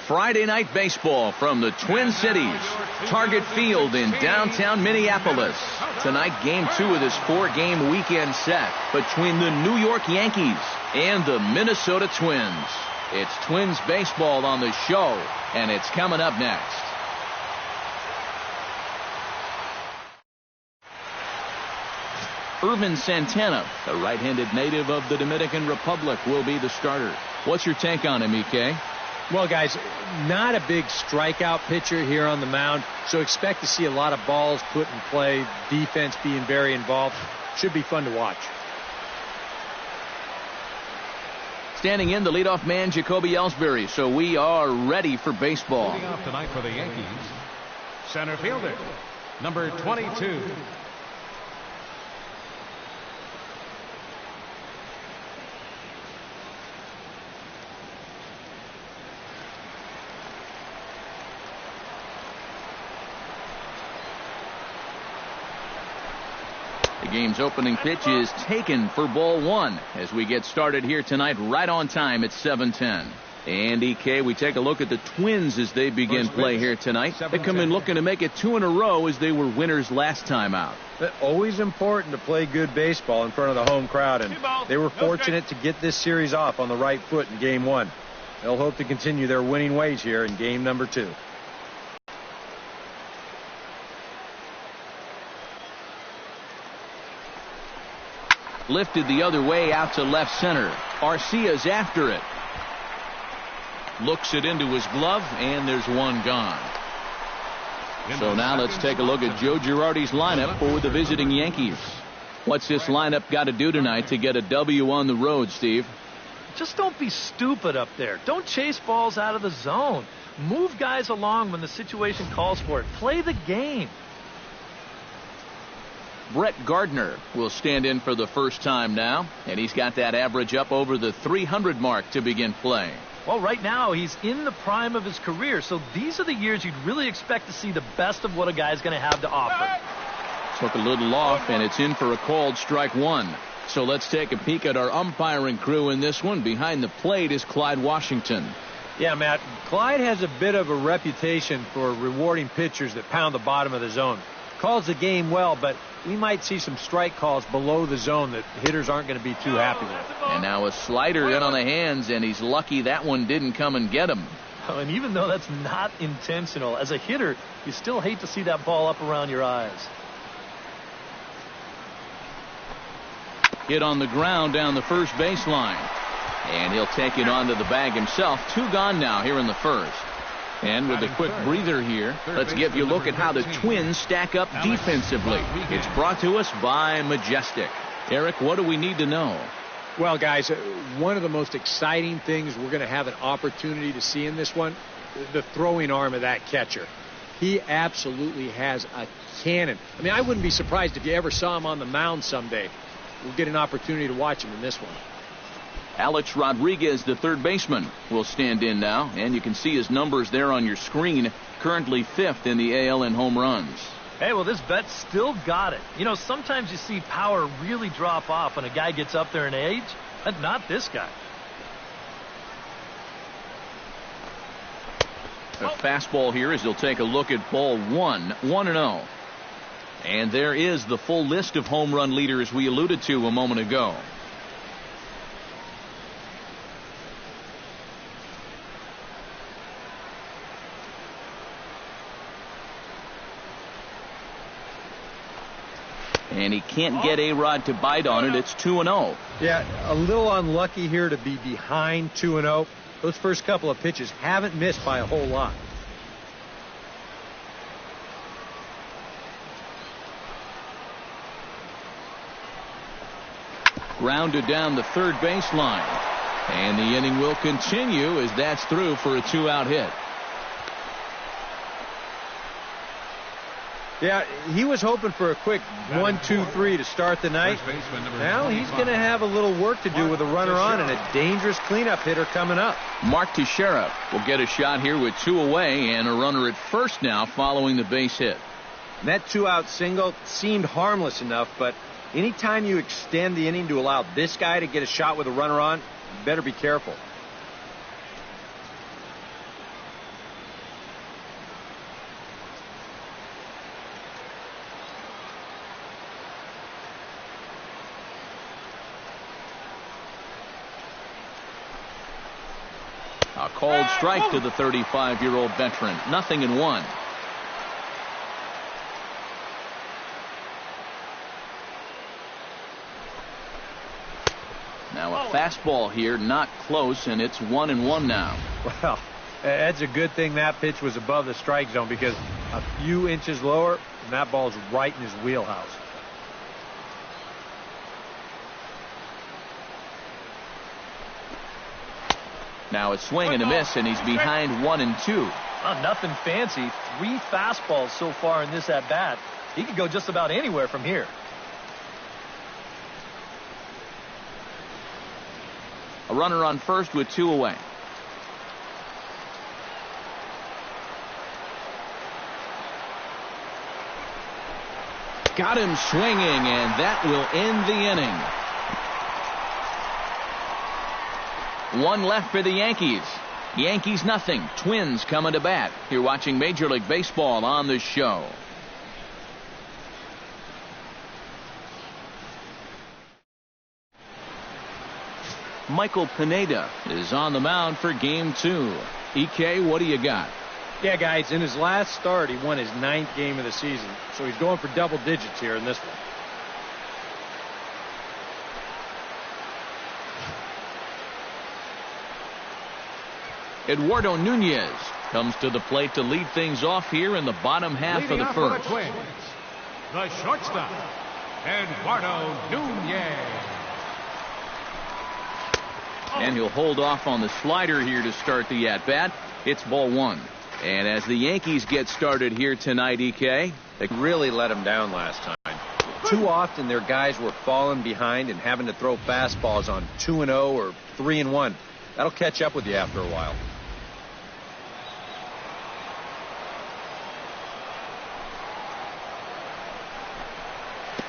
Friday night baseball from the Twin Cities. Target Field in downtown Minneapolis. Tonight, Game 2 of this 4-game weekend set between the New York Yankees and the Minnesota Twins. It's Twins baseball on the show, and it's coming up next. Irvin Santana, the right-handed native of the Dominican Republic, will be the starter. What's your take on him, EK? Well, guys, not a big strikeout pitcher here on the mound, so expect to see a lot of balls put in play, defense being very involved. Should be fun to watch. Standing in, the leadoff man, Jacoby Ellsbury. So we are ready for baseball. Leading off tonight for the Yankees, center fielder, number 22. The game's opening pitch is taken for ball one as we get started here tonight right on time at 7:10. And EK, we take a look at the Twins as they begin play here tonight. They come in looking to make it 2 in a row as they were winners last time out. Always important to play good baseball in front of the home crowd, and they were fortunate to get this series off on the right foot in Game 1. They'll hope to continue their winning ways here in Game number 2. Lifted the other way out to left center. Arcia's after it. Looks it into his glove, and there's one gone. So now let's take a look at Joe Girardi's lineup for the visiting Yankees. What's this lineup got to do tonight to get a W on the road, Steve? Just don't be stupid up there. Don't chase balls out of the zone. Move guys along when the situation calls for it. Play the game. Brett Gardner will stand in for the first time now, and he's got that average up over the 300 mark to begin play. Well, right now he's in the prime of his career, so these are the years you'd really expect to see the best of what a guy's going to have to offer. Took a little off, and it's in for a called strike one. So let's take a peek at our umpiring crew in this one. Behind the plate is Clyde Washington. Yeah, Matt, Clyde has a bit of a reputation for rewarding pitchers that pound the bottom of the zone. Calls the game well, but we might see some strike calls below the zone that hitters aren't going to be too happy with. And now a slider in on the hands, and he's lucky that one didn't come and get him. Oh, and even though that's not intentional, as a hitter, you still hate to see that ball up around your eyes. Hit on the ground down the first baseline. And he'll take it onto the bag himself. 2 gone now here in the first. And with a quick breather here, let's give you a look at how the Twins stack up defensively. It's brought to us by Majestic. Eric, what do we need to know? Well, guys, one of the most exciting things we're going to have an opportunity to see in this one, the throwing arm of that catcher. He absolutely has a cannon. I mean, I wouldn't be surprised if you ever saw him on the mound someday. We'll get an opportunity to watch him in this one. Alex Rodriguez, the third baseman, will stand in now, and you can see his numbers there on your screen. Currently 5th in the AL in home runs. Hey, well, this vet still got it. You know, sometimes you see power really drop off when a guy gets up there in age, but not this guy. A fastball here as he'll take a look at ball 1, 1-0. And there is the full list of home run leaders we alluded to a moment ago. And he can't get A-Rod to bite on it. It's 2-0. Yeah, a little unlucky here to be behind 2-0. Those first couple of pitches haven't missed by a whole lot. Grounded down the third baseline. And the inning will continue as that's through for a 2-out hit. Yeah, he was hoping for a quick 1-2-3 to start the night. Now he's going to have a little work to do with a runner on and a dangerous cleanup hitter coming up. Mark Teixeira will get a shot here with 2 away and a runner at first now following the base hit. And that 2-out single seemed harmless enough, but anytime you extend the inning to allow this guy to get a shot with a runner on, you better be careful. called strike to the 35-year-old veteran. 0-1. Now a fastball here, not close, and it's 1-1 now. Well, that's a good thing that pitch was above the strike zone, because a few inches lower, and that ball's right in his wheelhouse. Now a swing and a miss, and he's behind 1-2. Nothing fancy. 3 fastballs so far in this at-bat. He could go just about anywhere from here. A runner on first with 2 away. Got him swinging, and that will end the inning. 1 left for the Yankees. Yankees nothing. Twins coming to bat. You're watching Major League Baseball on the show. Michael Pineda is on the mound for game 2. EK, what do you got? Yeah, guys, in his last start, he won his 9th game of the season, so he's going for double digits here in this one. Eduardo Nunez comes to the plate to lead things off here in the bottom half of the first. The shortstop, Eduardo Nunez. And he'll hold off on the slider here to start the at-bat. It's ball 1. And as the Yankees get started here tonight, EK, they really let them down last time. Too often their guys were falling behind and having to throw fastballs on 2-0 or 3-1. That'll catch up with you after a while.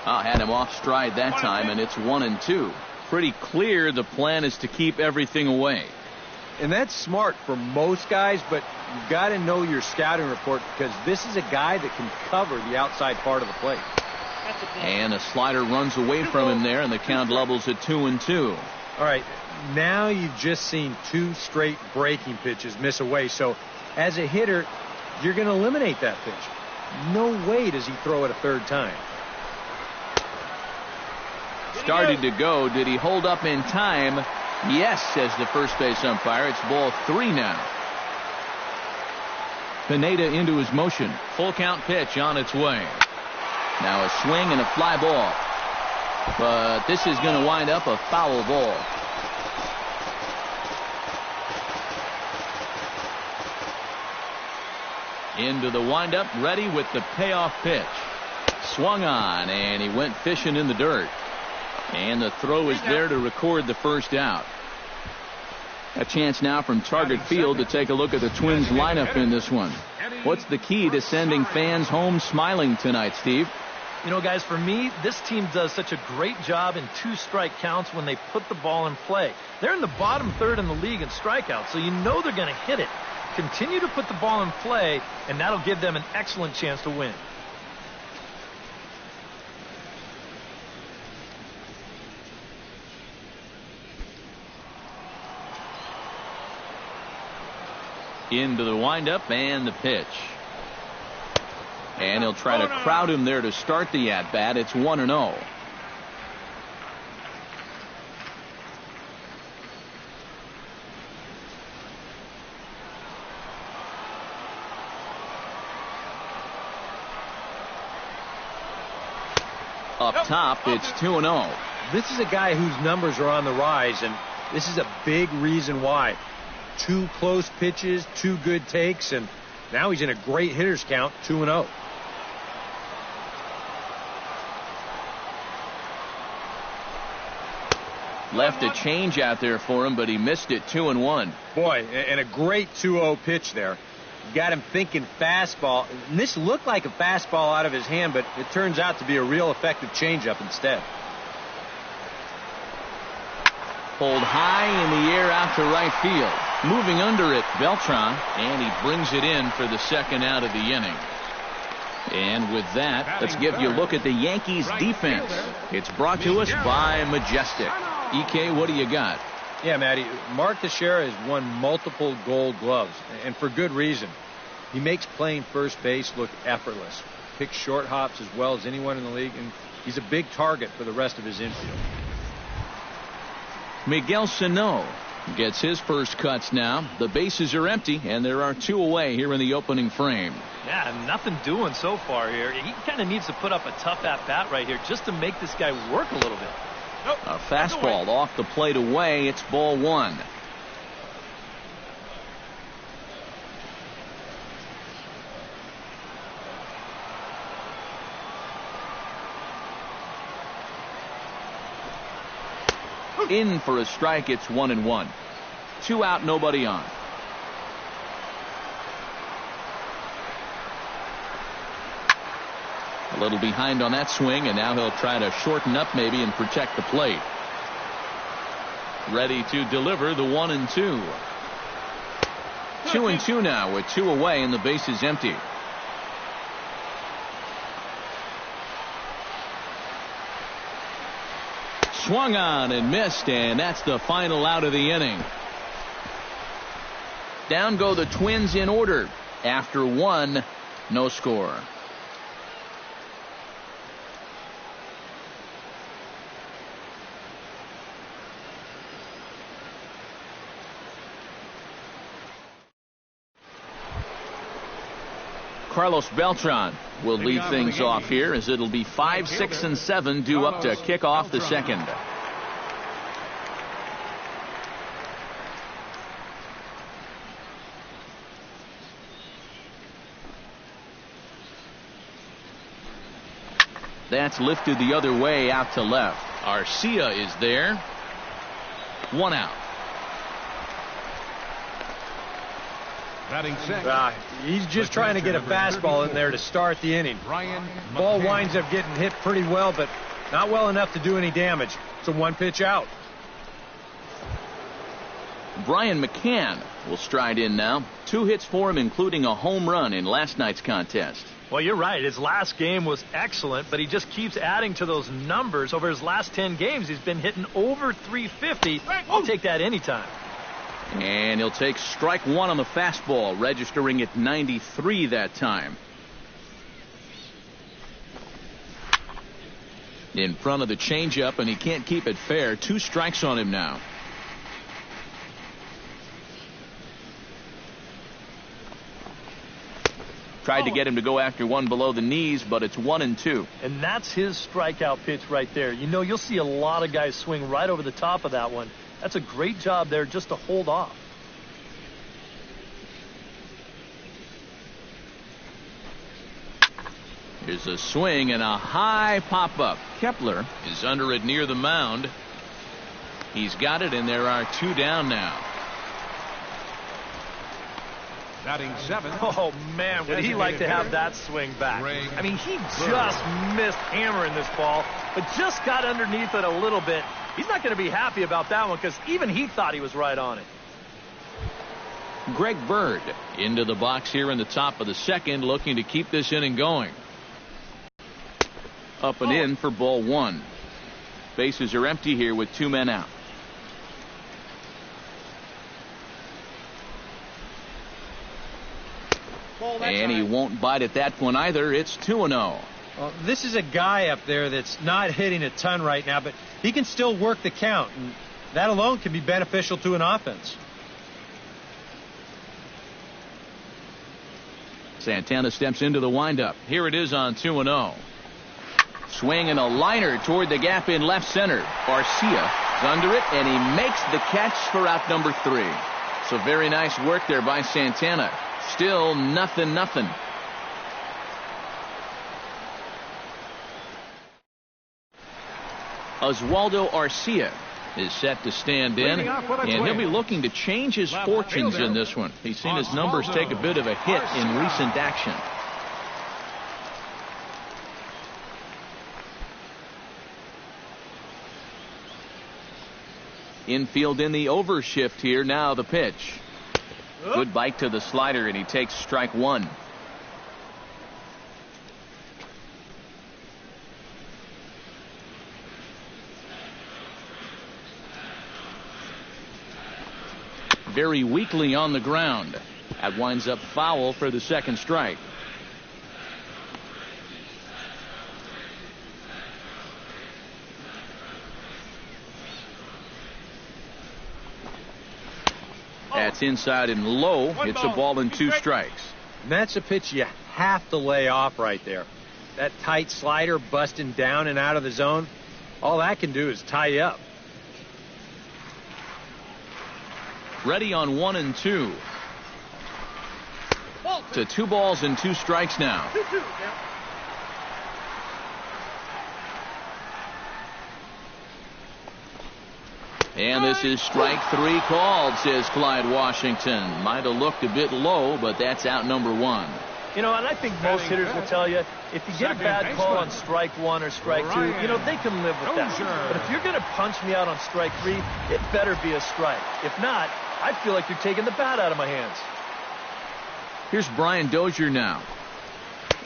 Had him off stride that time, and it's 1-2. Pretty clear the plan is to keep everything away. And that's smart for most guys, but you've got to know your scouting report, because this is a guy that can cover the outside part of the plate. And a slider runs away from him there, and the count levels at 2-2. All right, now you've just seen 2 straight breaking pitches miss away, so as a hitter, you're going to eliminate that pitch. No way does he throw it a 3rd time. Started to go. Did he hold up in time? Yes, says the first base umpire. It's ball 3 now. Pineda into his motion. Full count pitch on its way. Now a swing and a fly ball. But this is going to wind up a foul ball. Into the windup, ready with the payoff pitch. Swung on, and he went fishing in the dirt. And the throw is there to record the first out. A chance now from Target Field to take a look at the Twins lineup in this one. What's the key to sending fans home smiling tonight, Steve? You know, guys, for me, this team does such a great job in 2-strike counts when they put the ball in play. They're in the bottom 3rd in the league in strikeouts, so you know they're going to hit it. Continue to put the ball in play, and that'll give them an excellent chance to win. Into the windup and the pitch. And he'll try to crowd him there to start the at-bat. It's 1-0. Up top, it's 2-0. This is a guy whose numbers are on the rise, and this is a big reason why. 2 close pitches, 2 good takes, and now he's in a great hitter's count, 2-0. Left a change out there for him, but he missed it. 2-1. Boy, and a great 2-0 pitch there. Got him thinking fastball. And this looked like a fastball out of his hand, but it turns out to be a real effective changeup instead. Pulled high in the air out to right field. Moving under it, Beltran, and he brings it in for the second out of the inning. And with that, let's give you a look at the Yankees defense. It's brought to us by Majestic. EK, what do you got? Yeah, Matty, Mark Teixeira has won multiple Gold Gloves, and for good reason. He makes playing first base look effortless, picks short hops as well as anyone in the league, and he's a big target for the rest of his infield. Miguel Sano gets his first cuts now. The bases are empty, and there are 2 away here in the opening frame. Yeah, nothing doing so far here. He kind of needs to put up a tough at-bat right here just to make this guy work a little bit. A fastball off the plate away. It's ball 1. In for a strike. It's 1-1. 2 out, nobody on. A little behind on that swing, and now he'll try to shorten up maybe and protect the plate. Ready to deliver the 1-2. 2-2 now with 2 away and the bases empty. Swung on and missed, and that's the final out of the inning. Down go the Twins in order. After 1, no score. Carlos Beltran will lead things off here, as it'll be 5, 6, and 7 due up to kick off the second. That's lifted the other way out to left. Arcia is there. 1 out. He's just trying to get a fastball in there to start the inning. Ball winds up getting hit pretty well, but not well enough to do any damage. It's a 1-pitch out. Brian McCann will stride in now. 2 hits for him, including a home run in last night's contest. Well, you're right. His last game was excellent, but he just keeps adding to those numbers. Over his last 10 games, he's been hitting over 350. I'll take that anytime. And he'll take strike 1 on the fastball, registering at 93 that time. In front of the changeup, and he can't keep it fair. 2 strikes on him now. Tried to get him to go after one below the knees, but it's 1-2. And that's his strikeout pitch right there. You know, you'll see a lot of guys swing right over the top of that one. That's a great job there just to hold off. Here's a swing and a high pop-up. Kepler is under it near the mound. He's got it, and there are 2 down now. Batting 7. Oh, man, would he like to have that swing back. I mean, he just missed hammering this ball, but just got underneath it a little bit. He's not going to be happy about that one because even he thought he was right on it. Greg Bird into the box here in the top of the second, looking to keep this inning going. Up and in for ball 1. Bases are empty here with 2 men out. And he won't bite at that one either. It's 2-0. Well, this is a guy up there that's not hitting a ton right now, but he can still work the count, and that alone can be beneficial to an offense. Santana steps into the windup. Here it is on 2-0. Swing and a liner toward the gap in left center. Arcia is under it, and he makes the catch for out number 3. So very nice work there by Santana. Still 0-0. Oswaldo Arcia is set to stand in, and he'll be looking to change his fortunes in this one. He's seen his numbers take a bit of a hit in recent action. Infield in the overshift here. Now the pitch. Good bite to the slider, and he takes strike 1. very weakly on the ground. That winds up foul for the second strike. That's inside and low. It's a ball and 2 strikes. And that's a pitch you have to lay off right there. That tight slider busting down and out of the zone, all that can do is tie you up. Ready on 1 and 2. To 2 balls and 2 strikes now. And this is strike 3 called, says Clyde Washington. Might have looked a bit low, but that's out number 1. You know, and I think most hitters will tell you, if you get a bad call on strike 1 or strike 2, you know, they can live with that. But if you're going to punch me out on strike 3, it better be a strike. If not, I feel like you're taking the bat out of my hands. Here's Brian Dozier now.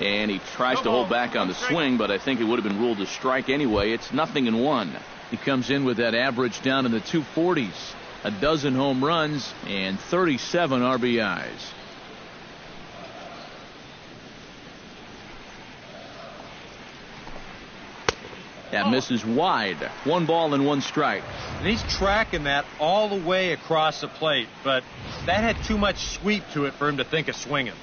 And he tries to hold back on the swing, but I think it would have been ruled a strike anyway. It's 0-1. He comes in with that average down in the 240s. A dozen home runs and 37 RBIs. That misses wide. 1 ball and 1 strike. And he's tracking that all the way across the plate, but that had too much sweep to it for him to think of swinging.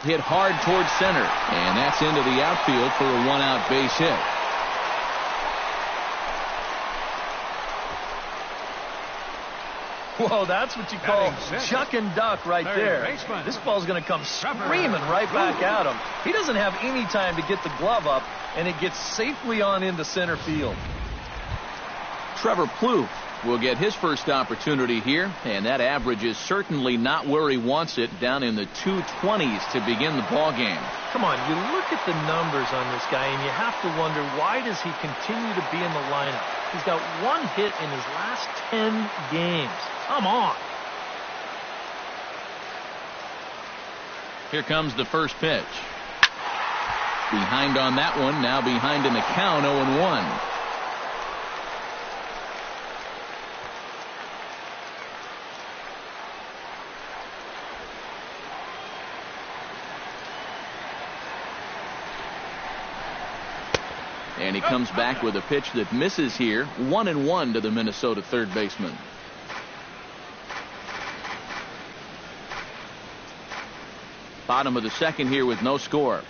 Hit hard towards center, and that's into the outfield for a 1-out base hit. Whoa, that's what you call chuck and duck right there. This ball's going to come screaming right back at him. He doesn't have any time to get the glove up, and it gets safely on into center field. Trevor Plouffe will get his first opportunity here, and that average is certainly not where he wants it, down in the 220s to begin the ball game. Come on, you look at the numbers on this guy, and you have to wonder, why does he continue to be in the lineup? He's got 1 hit in his last 10 games. Come on. Here comes the first pitch. Behind on that one, now behind in the count, 0-1. And he comes back with a pitch that misses here. 1-1 to the Minnesota third baseman. Bottom of the second here with no score.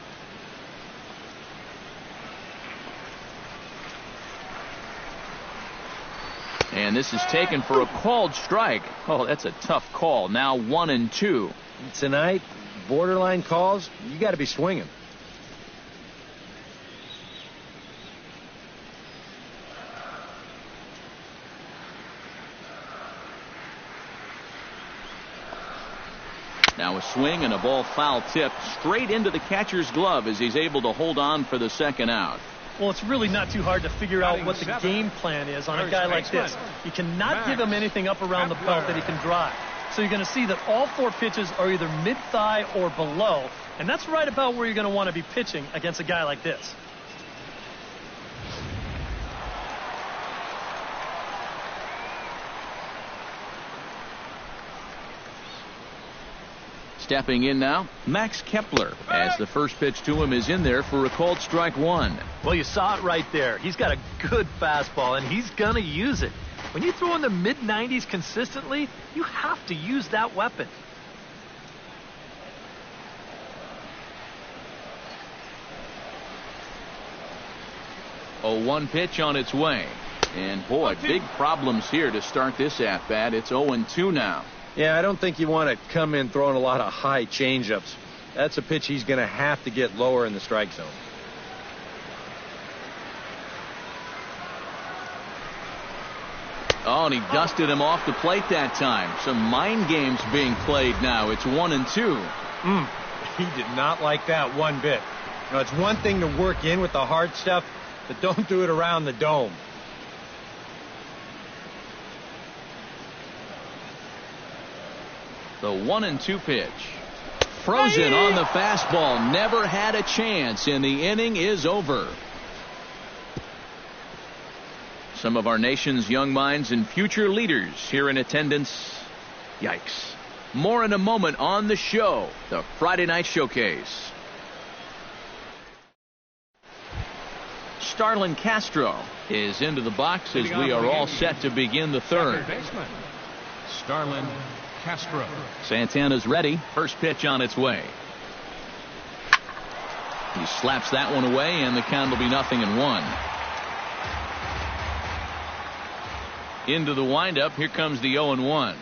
And this is taken for a called strike. Oh, that's a tough call. Now 1-2. Tonight, borderline calls, you got to be swinging. Now a swing and a ball foul tipped straight into the catcher's glove as he's able to hold on for the second out. Well, it's really not too hard to figure out what the game plan is on a guy like this. You cannot give him anything up around the belt that he can drive. So you're going to see that all 4 pitches are either mid-thigh or below, and that's right about where you're going to want to be pitching against a guy like this. Stepping in now, Max Kepler, as the first pitch to him is in there for a called strike 1. Well, you saw it right there. He's got a good fastball, and he's going to use it. When you throw in the mid-90s consistently, you have to use that weapon. A 1 pitch on its way. And boy, big problems here to start this at-bat. It's 0-2 now. Yeah, I don't think you want to come in throwing a lot of high changeups. That's a pitch he's going to have to get lower in the strike zone. Oh, and he dusted him off the plate that time. Some mind games being played now. It's 1-2. He did not like that one bit. You know, it's one thing to work in with the hard stuff, but don't do it around the dome. The 1-2 pitch. Frozen on the fastball. Never had a chance, and the inning is over. Some of our nation's young minds and future leaders here in attendance. Yikes. More in a moment on the show, the Friday Night Showcase. Starlin Castro is into the box as we are all set to begin the third. Starlin Castro. Santana's ready. First pitch on its way. He slaps that one away, and the count will be 0-1. Into the windup. Here comes the 0-1.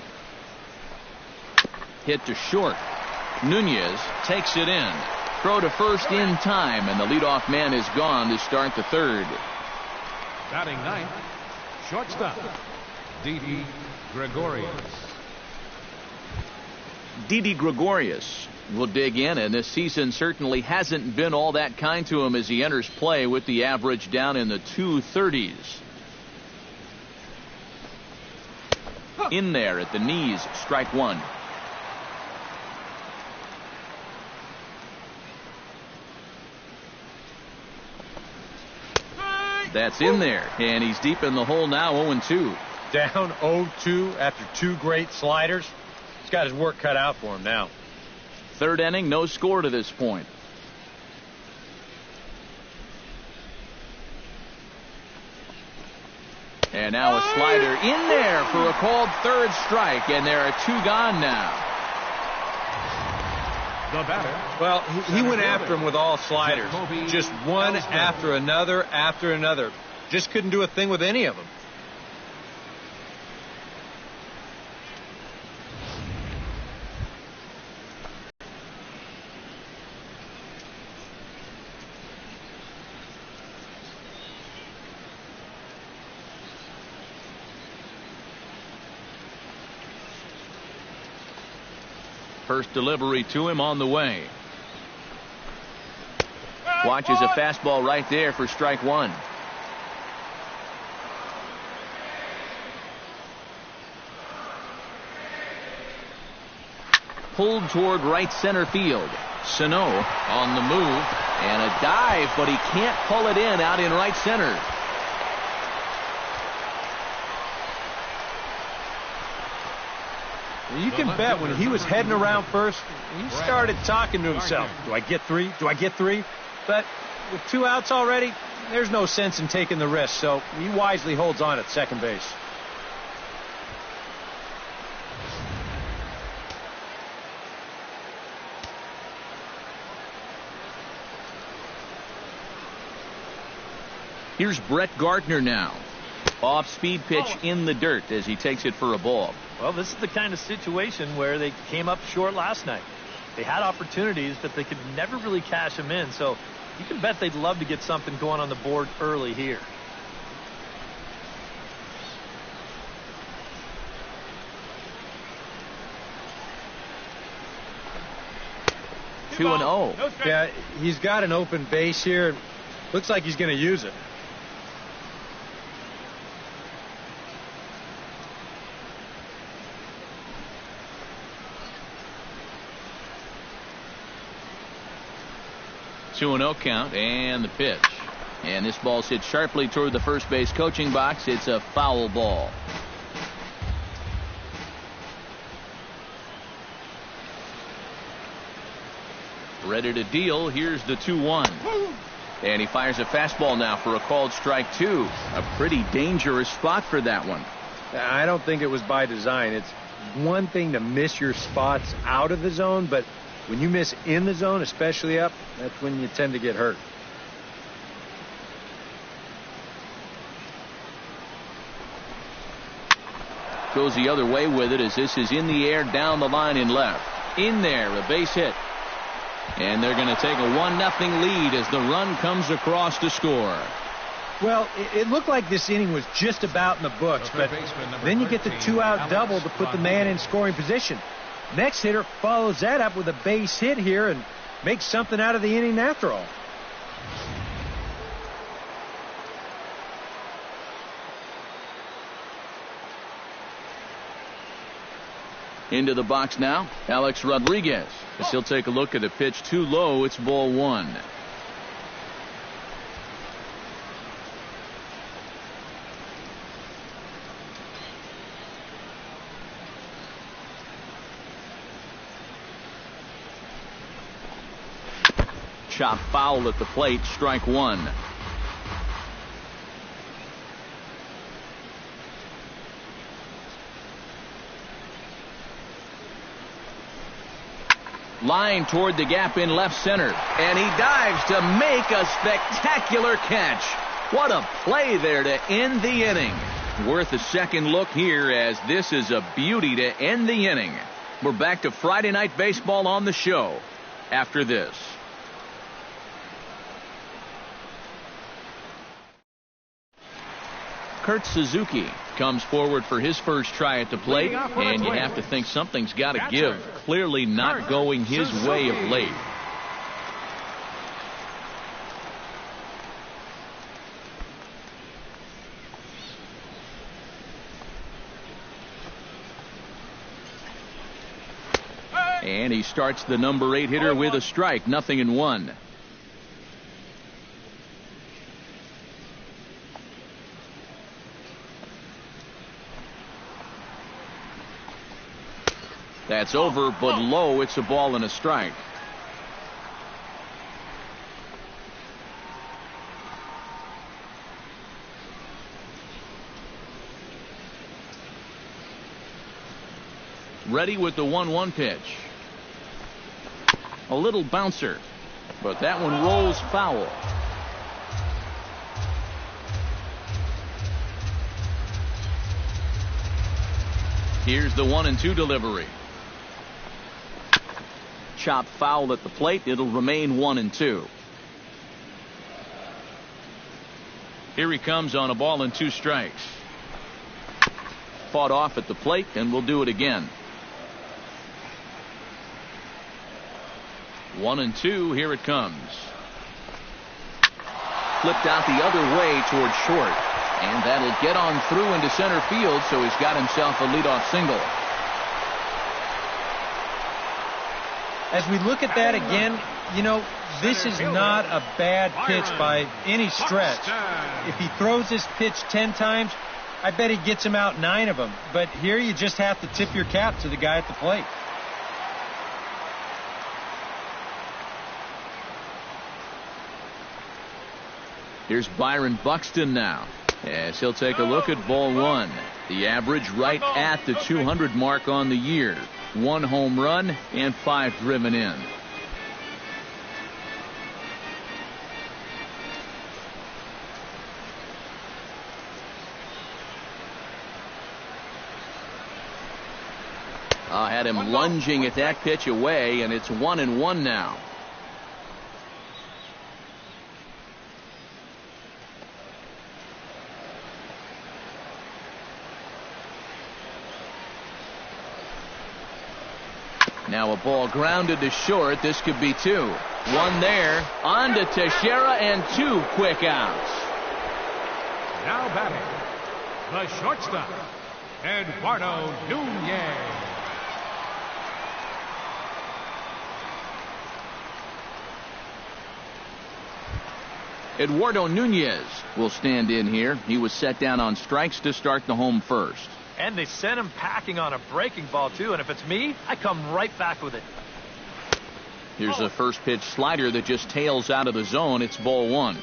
Hit to short. Nunez takes it in. Throw to first in time, and the leadoff man is gone to start the third. Batting ninth, shortstop, Didi Gregorius. Didi Gregorius will dig in, and this season certainly hasn't been all that kind to him as he enters play with the average down in the 230s. In there at the knees, strike one. That's in there, and he's deep in the hole now, 0-2. Down 0-2 after two great sliders. He's got his work cut out for him now. Third inning, no score to this point. And now a slider in there for a called third strike, and there are two gone now. The batter. Well, he went after him with all sliders. Just one after another after another. Just couldn't do a thing with any of them. First delivery to him on the way. Watches a fastball right there for strike one. Pulled toward right center field. Sano on the move and a dive, but he can't pull it in out in right center. You can bet when he was heading around first, he started talking to himself. Do I get three? Do I get three? But with two outs already, there's no sense in taking the risk, so he wisely holds on at second base. Here's Brett Gardner now. Off-speed pitch in the dirt as he takes it for a ball. Well, this is the kind of situation where they came up short last night. They had opportunities, but they could never really cash them in. So you can bet they'd love to get something going on the board early here. Two and 0. Yeah, he's got an open base here. Looks like he's going to use it. 2-0 count, and the pitch. And this ball's hit sharply toward the first base coaching box. It's a foul ball. Ready to deal. Here's the 2-1. And he fires a fastball now for a called strike two. A pretty dangerous spot for that one. I don't think it was by design. It's one thing to miss your spots out of the zone, but when you miss in the zone, especially up, that's when you tend to get hurt. Goes the other way with it as this is in the air down the line in left. In there, a base hit. And they're going to take a 1-0 lead as the run comes across to score. Well, it looked like this inning was just about in the books, but then you get the two-out double to put the man in scoring position. Next hitter follows that up with a base hit here and makes something out of the inning after all. Into the box now, Alex Rodriguez. As he'll take a look at the pitch too low. It's ball one. Chop foul at the plate, strike one. Line toward the gap in left center. And he dives to make a spectacular catch. What a play there to end the inning. Worth a second look here, as this is a beauty to end the inning. We're back to Friday Night Baseball on the show after this. Kurt Suzuki comes forward for his first try at the plate, and you have to think something's got to give. Clearly not going his way of late. And he starts the number 8 hitter with a strike, 0-1. That's over, but low. It's a ball and a strike. Ready with the 1-1 pitch. A little bouncer, but that one rolls foul. Here's the 1-2 delivery. Chop foul at the plate. It'll remain 1-2. Here he comes on a ball and 2 strikes. Fought off at the plate, and we'll do it again. 1-2. Here it comes. Flipped out the other way towards short, and that'll get on through into center field, so he's got himself a leadoff single. As we look at that again, you know, this is not a bad pitch by any stretch. If he throws this pitch 10 times, I bet he gets him out 9 of them. But here you just have to tip your cap to the guy at the plate. Here's Byron Buxton now, as he'll take a look at ball 1. The average right at the 200 mark on the year. 1 home run and 5 driven in. Had him lunging at that pitch away, and it's 1-1 now. Now a ball grounded to short. This could be 2. 1 there. On to Teixeira, and 2 quick outs. Now batting, the shortstop, Eduardo Nunez. Eduardo Nunez will stand in here. He was set down on strikes to start the home first. And they sent him packing on a breaking ball, too. And if it's me, I come right back with it. Here's a first pitch slider that just tails out of the zone. It's ball 1.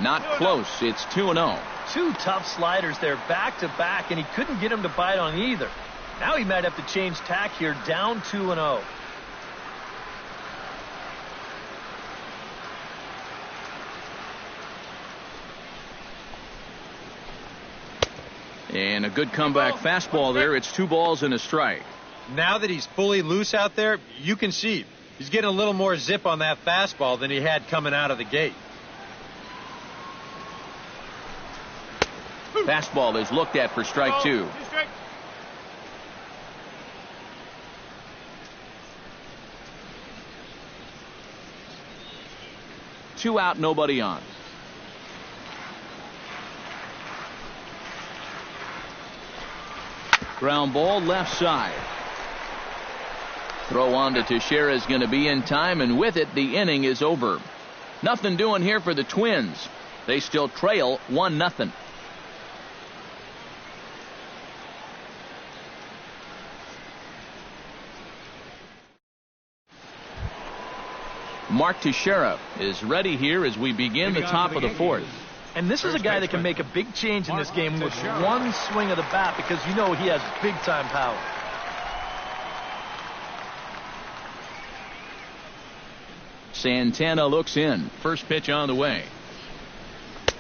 Not close. It's 2-0. 2 tough sliders there back to back, and he couldn't get him to bite on either. Now he might have to change tack here, down 2-0. And a good comeback fastball there. It's 2 balls and a strike. Now that he's fully loose out there, you can see he's getting a little more zip on that fastball than he had coming out of the gate. Fastball is looked at for strike 2. Two out, nobody on. Ground ball left side. Throw on to Teixeira is going to be in time, and with it, the inning is over. Nothing doing here for the Twins. They still trail 1-0. Mark Teixeira is ready here as we begin the top of the fourth. And this is a guy that can make a big change in this game with one swing of the bat, because you know he has big-time power. Santana looks in. First pitch on the way.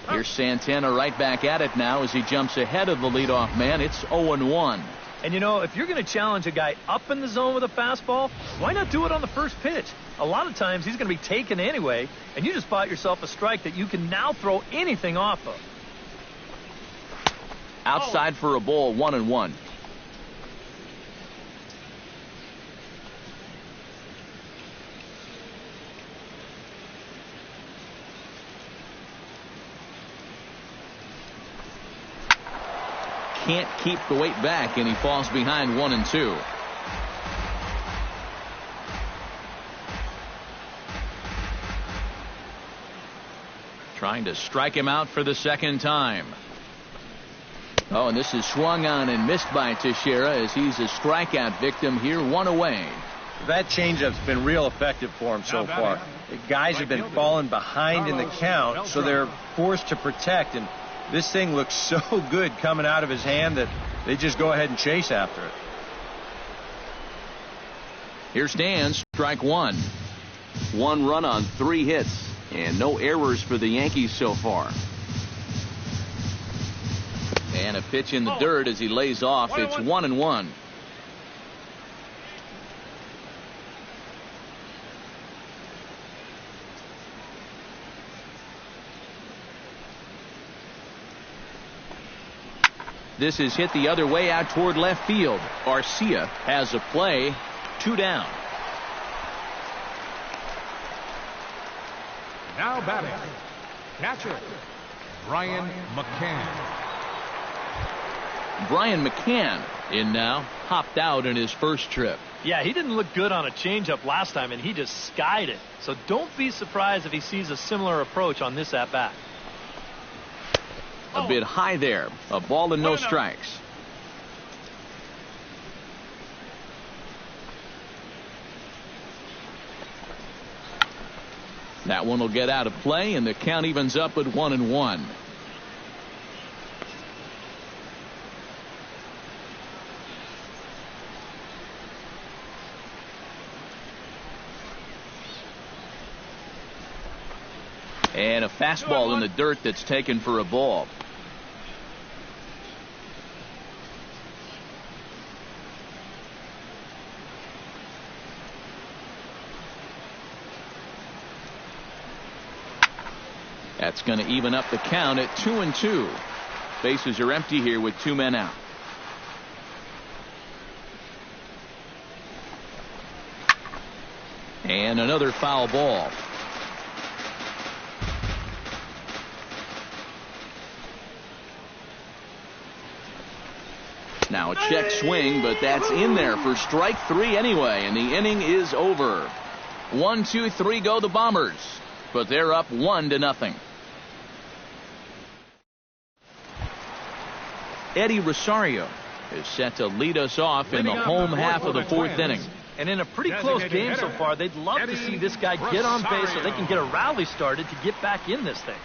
Here's Santana right back at it now as he jumps ahead of the leadoff man. It's 0-1. And you know, if you're going to challenge a guy up in the zone with a fastball, why not do it on the first pitch? A lot of times he's going to be taken anyway, and you just bought yourself a strike that you can now throw anything off of. Outside for a ball, 1-1. Can't keep the weight back, and he falls behind 1-2. Trying to strike him out for the second time. Oh, and this is swung on and missed by Teixeira as he's a strikeout victim here, one away. That changeup's been real effective for him so far. The guys have been falling behind in the count, so they're forced to protect, and this thing looks so good coming out of his hand that they just go ahead and chase after it. Here stands strike one. 1 run on 3 hits and no errors for the Yankees so far. And a pitch in the dirt as he lays off. It's 1-1. This is hit the other way out toward left field. Garcia has a play. 2 down. Now batting, catcher, Brian McCann. Brian McCann in now. Hopped out in his first trip. Yeah, he didn't look good on a changeup last time, and he just skied it. So don't be surprised if he sees a similar approach on this at-bat. A bit high there. A ball and no strikes. That one will get out of play, and the count evens up at 1-1. And a fastball in the dirt that's taken for a ball. That's going to even up the count at 2-2. Bases are empty here with 2 men out. And another foul ball. Now a check swing, but that's in there for strike 3 anyway, and the inning is over. 1, 2, 3 go the Bombers, but they're up 1-0. Eddie Rosario is set to lead us off in the home half of the 4th inning. And in a pretty close game so far, they'd love to see this guy get on base so they can get a rally started to get back in this thing.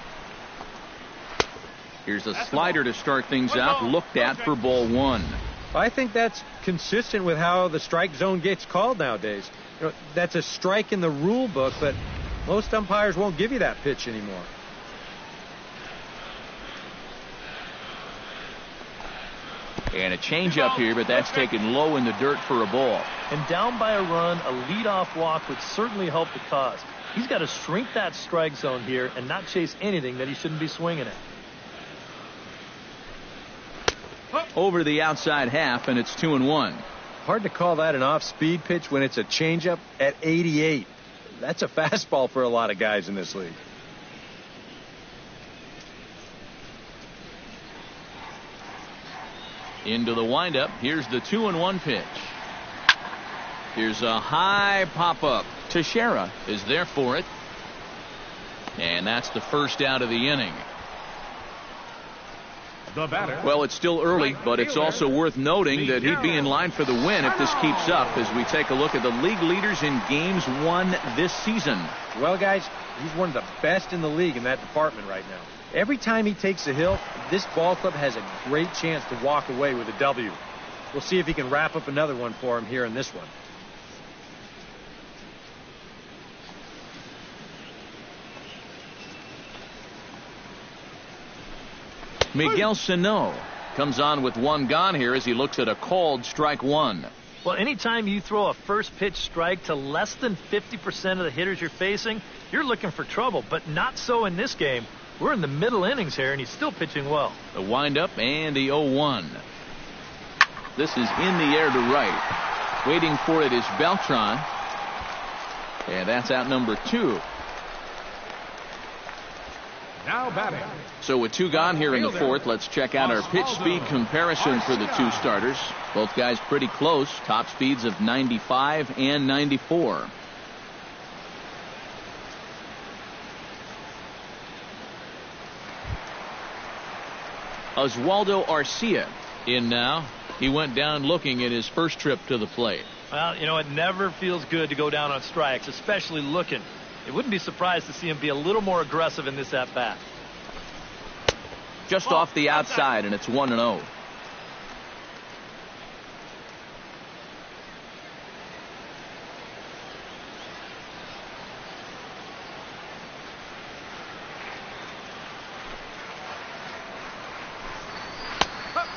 Here's a slider to start things out, looked at for ball 1. I think that's consistent with how the strike zone gets called nowadays. You know, that's a strike in the rule book, but most umpires won't give you that pitch anymore. And a changeup here, but that's taken low in the dirt for a ball. And down by a run, a leadoff walk would certainly help the cause. He's got to shrink that strike zone here and not chase anything that he shouldn't be swinging at. Over the outside half, and it's 2-1. Hard to call that an off-speed pitch when it's a changeup at 88. That's a fastball for a lot of guys in this league. Into the windup. Here's the 2-1 pitch. Here's a high pop-up. Teixeira is there for it. And that's the first out of the inning. The batter. Well, it's still early, but it's also worth noting that he'd be in line for the win if this keeps up as we take a look at the league leaders in games won this season. Well, guys, he's one of the best in the league in that department right now. Every time he takes a hill, this ball club has a great chance to walk away with a W. We'll see if he can wrap up another one for him here in this one. Miguel Sano comes on with one gone here as he looks at a called strike one. Well, anytime you throw a first pitch strike to less than 50% of the hitters you're facing, you're looking for trouble, but not so in this game. We're in the middle innings here, and he's still pitching well. The windup and the 0-1. This is in the air to right. Waiting for it is Beltran. And that's out number 2. Now batting. So with 2 gone here in the 4th, let's check out our pitch speed comparison for the 2 starters. Both guys pretty close. Top speeds of 95 and 94. Oswaldo Arcia in now. He went down looking at his first trip to the plate. Well, you know, it never feels good to go down on strikes, especially looking. It wouldn't be surprised to see him be a little more aggressive in this at-bat. Just off the outside, and it's 1-0.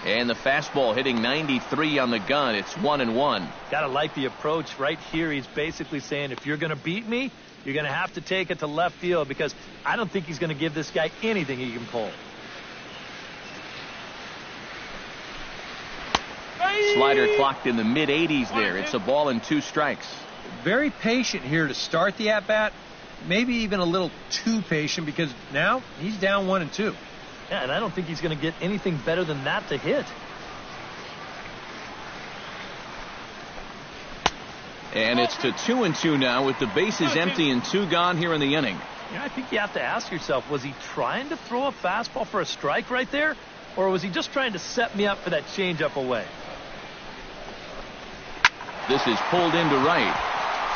And the fastball hitting 93 on the gun. It's 1-1. Gotta like the approach right here. He's basically saying, if you're going to beat me, you're going to have to take it to left field, because I don't think he's going to give this guy anything he can pull. Slider clocked in the mid-80s there. It's a ball and 2 strikes. Very patient here to start the at-bat. Maybe even a little too patient, because now he's down 1-2. Yeah, and I don't think he's going to get anything better than that to hit. And it's to 2-2 now with the bases empty and 2 gone here in the inning. Yeah, I think you have to ask yourself, was he trying to throw a fastball for a strike right there? Or was he just trying to set me up for that changeup away? This is pulled into right.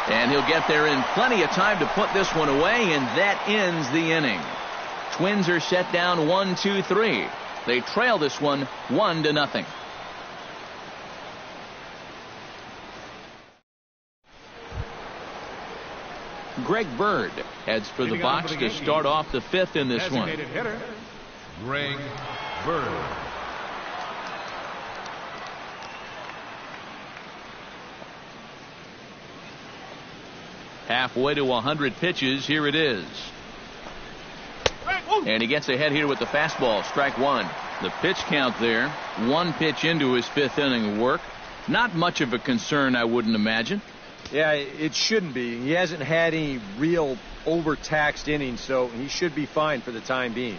And he'll get there in plenty of time to put this one away, and that ends the inning. Twins are set down 1-2-3. They trail this one 1-0. Greg Bird heads for the box to start off the 5th in this one. Hitter, Greg Bird. Halfway to 100 pitches. Here it is. And he gets ahead here with the fastball. Strike 1. The pitch count there. 1 pitch into his 5th inning of work. Not much of a concern, I wouldn't imagine. Yeah, it shouldn't be. He hasn't had any real overtaxed innings, so he should be fine for the time being.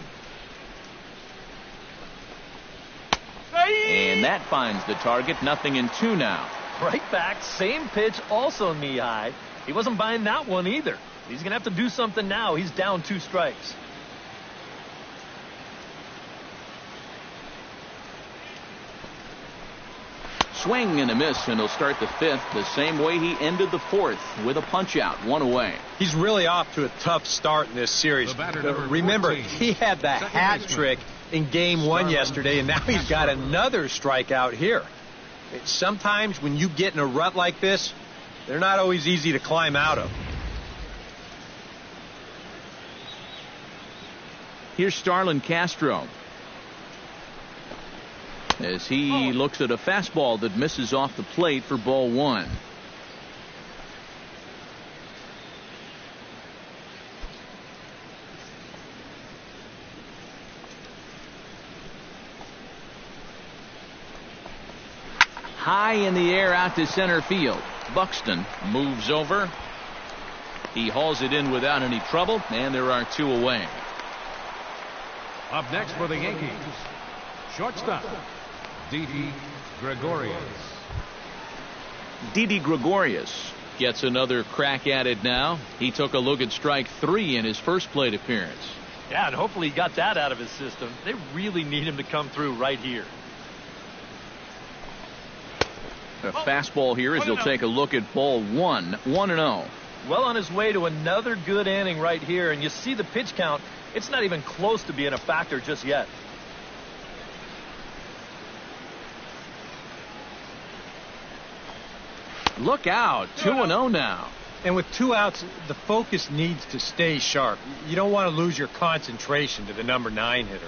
And that finds the target. 0-2 now. Right back, same pitch, also knee high. He wasn't buying that one either. He's going to have to do something now. He's down 2 strikes. Swing and a miss, and he'll start the 5th the same way he ended the 4th, with a punch-out, 1 away. He's really off to a tough start in this series. Remember, he had that hat trick in Game 1 yesterday, and now he's got another strikeout here. Sometimes when you get in a rut like this, they're not always easy to climb out of. Here's Starlin Castro as he looks at a fastball that misses off the plate for ball 1. High in the air out to center field. Buxton moves over. He hauls it in without any trouble, and there are 2 away. Up next for the Yankees, shortstop, Didi Gregorius. Didi Gregorius gets another crack at it now. He took a look at strike 3 in his first plate appearance. Yeah, and hopefully he got that out of his system. They really need him to come through right here. A fastball here as he'll take a look at ball one. 1-0. Well on his way to another good inning right here, and you see the pitch count. It's not even close to being a factor just yet. Look out. 2-0 now. And with 2 outs, the focus needs to stay sharp. You don't want to lose your concentration to the number 9 hitter.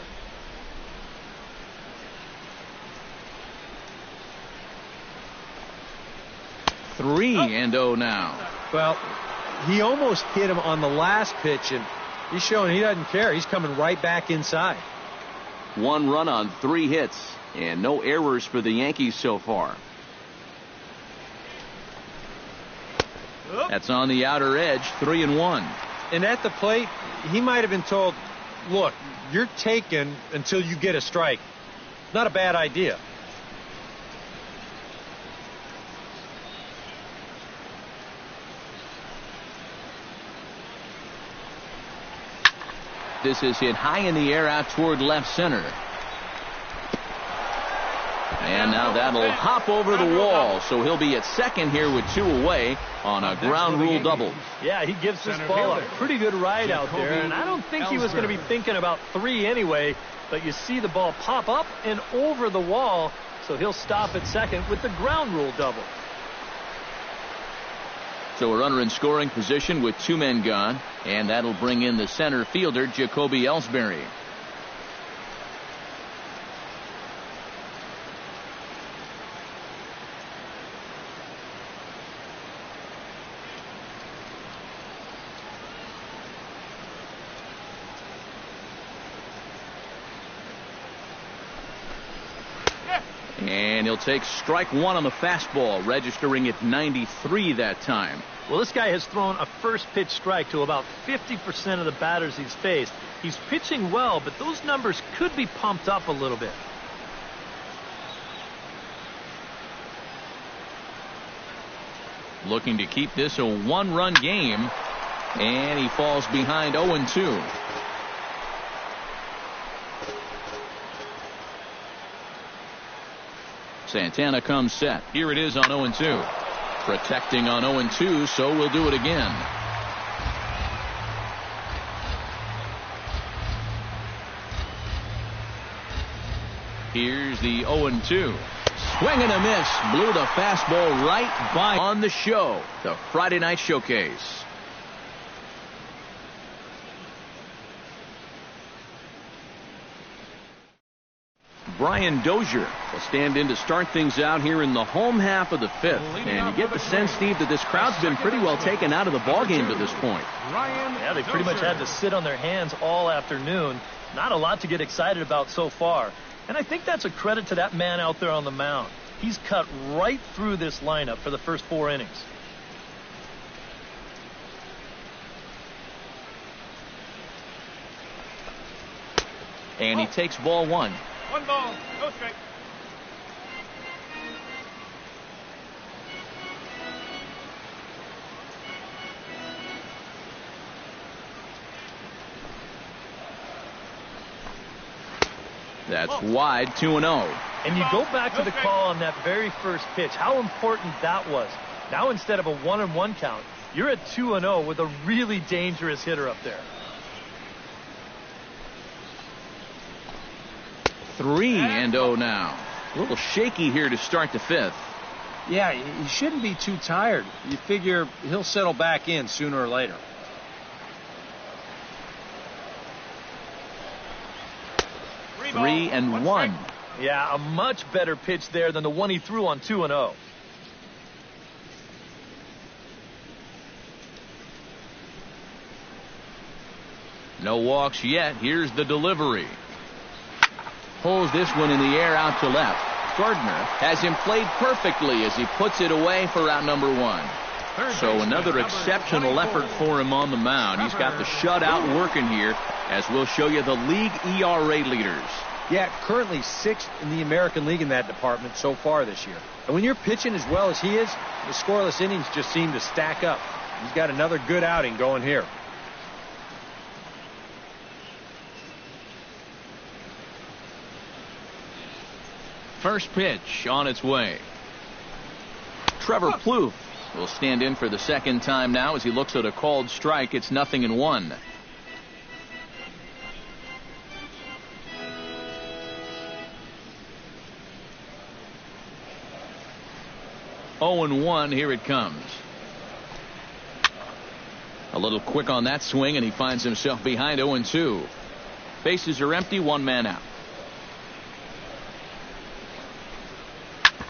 Three and 0 now. Well, he almost hit him on the last pitch, and he's showing he doesn't care. He's coming right back inside. 1 run on 3 hits, and no errors for the Yankees so far. That's on the outer edge, 3-1. And at the plate, he might have been told, look, you're taken until you get a strike. Not a bad idea. This is hit high in the air out toward left center. And now that'll hop over the wall, so he'll be at second here with 2 away on a ground rule double. Yeah, he gives this ball a pretty good ride out there, and I don't think he was going to be thinking about 3 anyway, but you see the ball pop up and over the wall, so he'll stop at second with the ground rule double. So a runner in scoring position with 2 men gone, and that'll bring in the center fielder, Jacoby Ellsbury. And he'll take strike 1 on the fastball, registering at 93 that time. Well, this guy has thrown a first pitch strike to about 50% of the batters he's faced. He's pitching well, but those numbers could be pumped up a little bit. Looking to keep this a 1-run game, and he falls behind 0-2. Santana comes set. Here it is on 0-2. Protecting on 0-2, so we'll do it again. Here's the 0-2. Swing and a miss. Blew the fastball right by on the show. The Friday Night Showcase. Brian Dozier will stand in to start things out here in the home half of the 5th. And you get the sense, Steve, that this crowd's been pretty well taken out of the ballgame to this point. Yeah, they pretty much had to sit on their hands all afternoon. Not a lot to get excited about so far. And I think that's a credit to that man out there on the mound. He's cut right through this lineup for the first 4 innings. And he takes ball 1. 1 ball, no strike. That's wide, 2-0. And you go back to the call on that very first pitch, how important that was. Now instead of a 1-1 count, you're at 2-0 with a really dangerous hitter up there. 3-0 now. A little shaky here to start the 5th. Yeah, he shouldn't be too tired. You figure he'll settle back in sooner or later. Three and one. Yeah, a much better pitch there than the one he threw on 2-0. No walks yet. Here's the delivery. Pulls this one in the air out to left. Gardner has him played perfectly as he puts it away for out number 1. So another exceptional effort for him on the mound. He's got the shutout working here, as we'll show you the league ERA leaders. Yeah, currently 6th in the American League in that department so far this year. And when you're pitching as well as he is, the scoreless innings just seem to stack up. He's got another good outing going here. First pitch on its way. Trevor Plouffe will stand in for the second time now as he looks at a called strike. It's 0-1. 0-1. Here it comes. A little quick on that swing, and he finds himself behind 0-2. Bases are empty, one man out.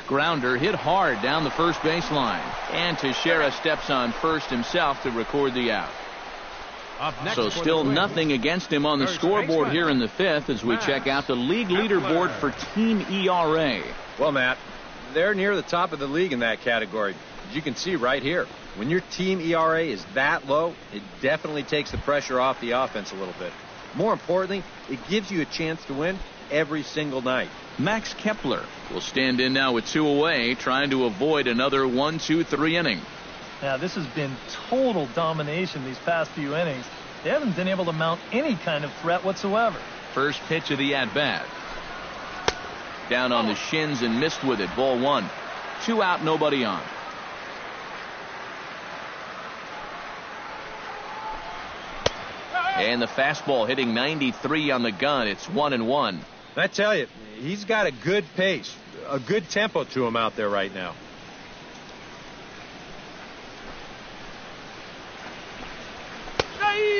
Grounder hit hard down the first baseline, and Teixeira steps on first himself to record the out. So still nothing against him on the scoreboard here in the fifth as we check out the league leaderboard for team ERA. Well, Matt, they're near the top of the league in that category. As you can see right here, when your team ERA is that low, it definitely takes the pressure off the offense a little bit. More importantly, it gives you a chance to win every single night. Max Kepler will stand in now with 2 away, trying to avoid another 1-2-3 inning. Now, this has been total domination these past few innings. They haven't been able to mount any kind of threat whatsoever. First pitch of the at-bat. Down on the shins and missed with it. Ball 1. 2 out, nobody on. And the fastball hitting 93 on the gun. It's 1-1. I tell you, he's got a good pace, a good tempo to him out there right now.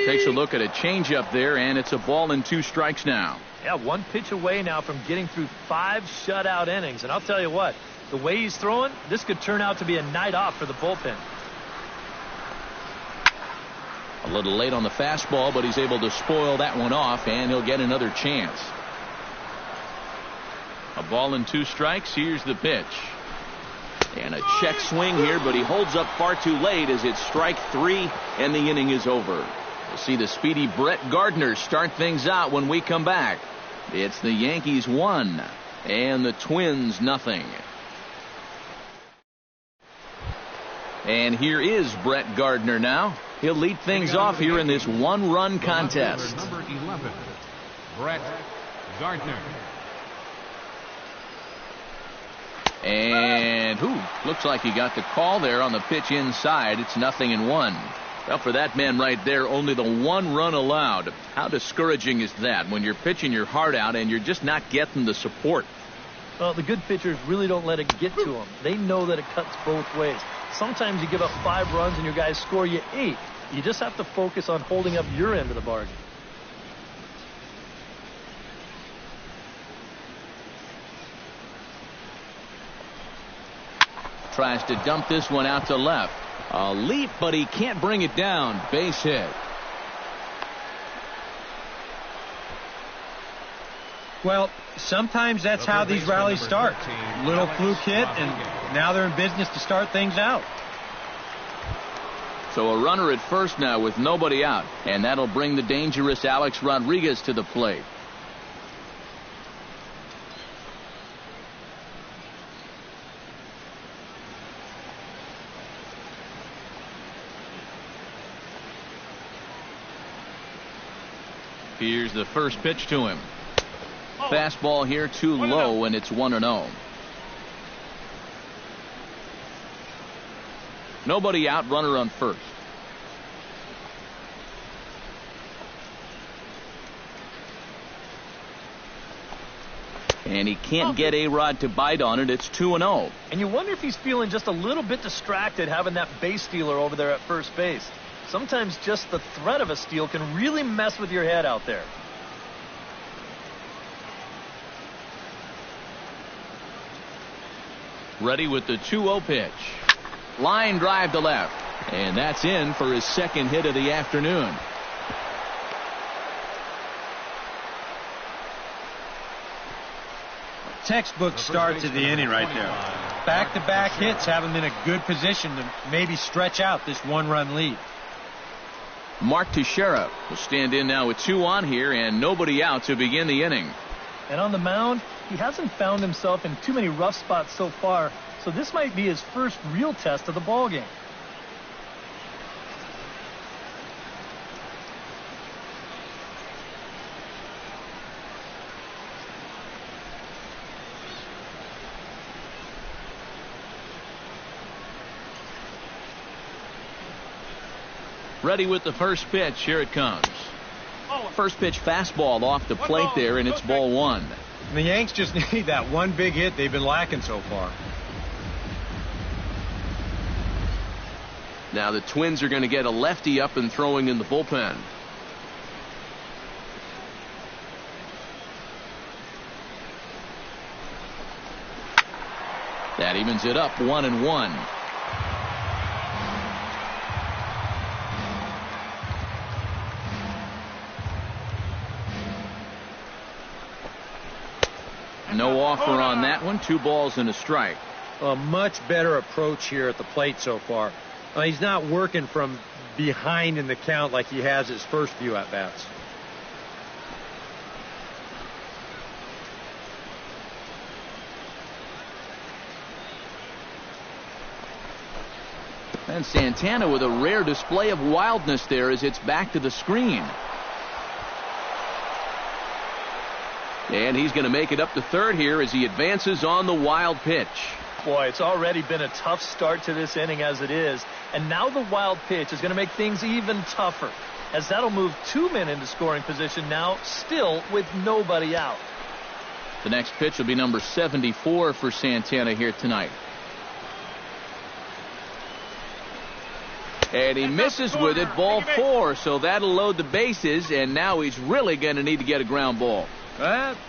Takes a look at a changeup there, and it's a ball and 2 strikes now. Yeah, 1 pitch away now from getting through 5 shutout innings. And I'll tell you what, the way he's throwing, this could turn out to be a night off for the bullpen. A little late on the fastball, but he's able to spoil that one off, and he'll get another chance. A ball and 2 strikes. Here's the pitch. And a check swing here, but he holds up far too late as it's strike 3, and the inning is over. We'll see the speedy Brett Gardner start things out when we come back. It's the Yankees 1 and the Twins 0. And here is Brett Gardner now. He'll lead things off here in this 1-run contest. Number 11, Brett Gardner. And looks like he got the call there on the pitch inside. It's 0-1. Well, for that man right there, only the 1 run allowed. How discouraging is that when you're pitching your heart out and you're just not getting the support? Well, the good pitchers really don't let it get to them. They know that it cuts both ways. Sometimes you give up 5 runs and your guys score you 8. You just have to focus on holding up your end of the bargain. Tries to dump this one out to left. A leap, but he can't bring it down. Base hit. Well, sometimes that's how these rallies start. Little fluke hit, and now they're in business to start things out. So a runner at first now with nobody out, and that'll bring the dangerous Alex Rodriguez to the plate. Here's the first pitch to him. Fastball here too low, and it's 1-0. Nobody out, runner on first. And he can't get A-Rod to bite on it. It's 2-0. And you wonder if he's feeling just a little bit distracted having that base stealer over there at first base. Sometimes just the threat of a steal can really mess with your head out there. Ready with the 2-0 pitch. Line drive to left. And that's in for his second hit of the afternoon. Textbook start to the inning right there. Back-to-back hits have him in a good position to maybe stretch out this 1-run lead. Mark Teixeira will stand in now with 2 on here and nobody out to begin the inning. And on the mound, he hasn't found himself in too many rough spots so far, so this might be his first real test of the ballgame. Ready with the first pitch. Here it comes. First pitch fastball off the plate there, and it's ball one. The Yanks just need that one big hit they've been lacking so far. Now the Twins are going to get a lefty up and throwing in the bullpen. That evens it up 1-1. No offer on that one. 2 balls and a strike. A much better approach here at the plate so far. He's not working from behind in the count like he has his first few at-bats. And Santana with a rare display of wildness there as it's back to the screen. And he's going to make it up to third here as he advances on the wild pitch. Boy, it's already been a tough start to this inning as it is. And now the wild pitch is going to make things even tougher, as that'll move 2 men into scoring position now, still with nobody out. The next pitch will be number 74 for Santana here tonight. And he misses with it, ball 4, so that'll load the bases, and now he's really going to need to get a ground ball.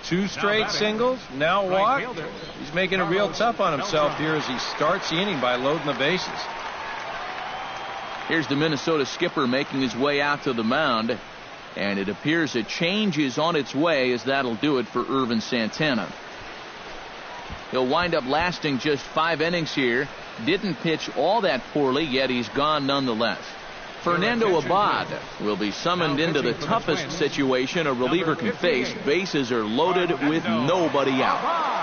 2 straight singles, now walk. He's making it real tough on himself here as he starts the inning by loading the bases. Here's the Minnesota skipper making his way out to the mound, and it appears a change is on its way, as that'll do it for Ervin Santana. He'll wind up lasting just 5 innings here. Didn't pitch all that poorly, yet he's gone nonetheless. Fernando Abad will be summoned into the toughest situation a reliever can face. Bases are loaded with nobody out.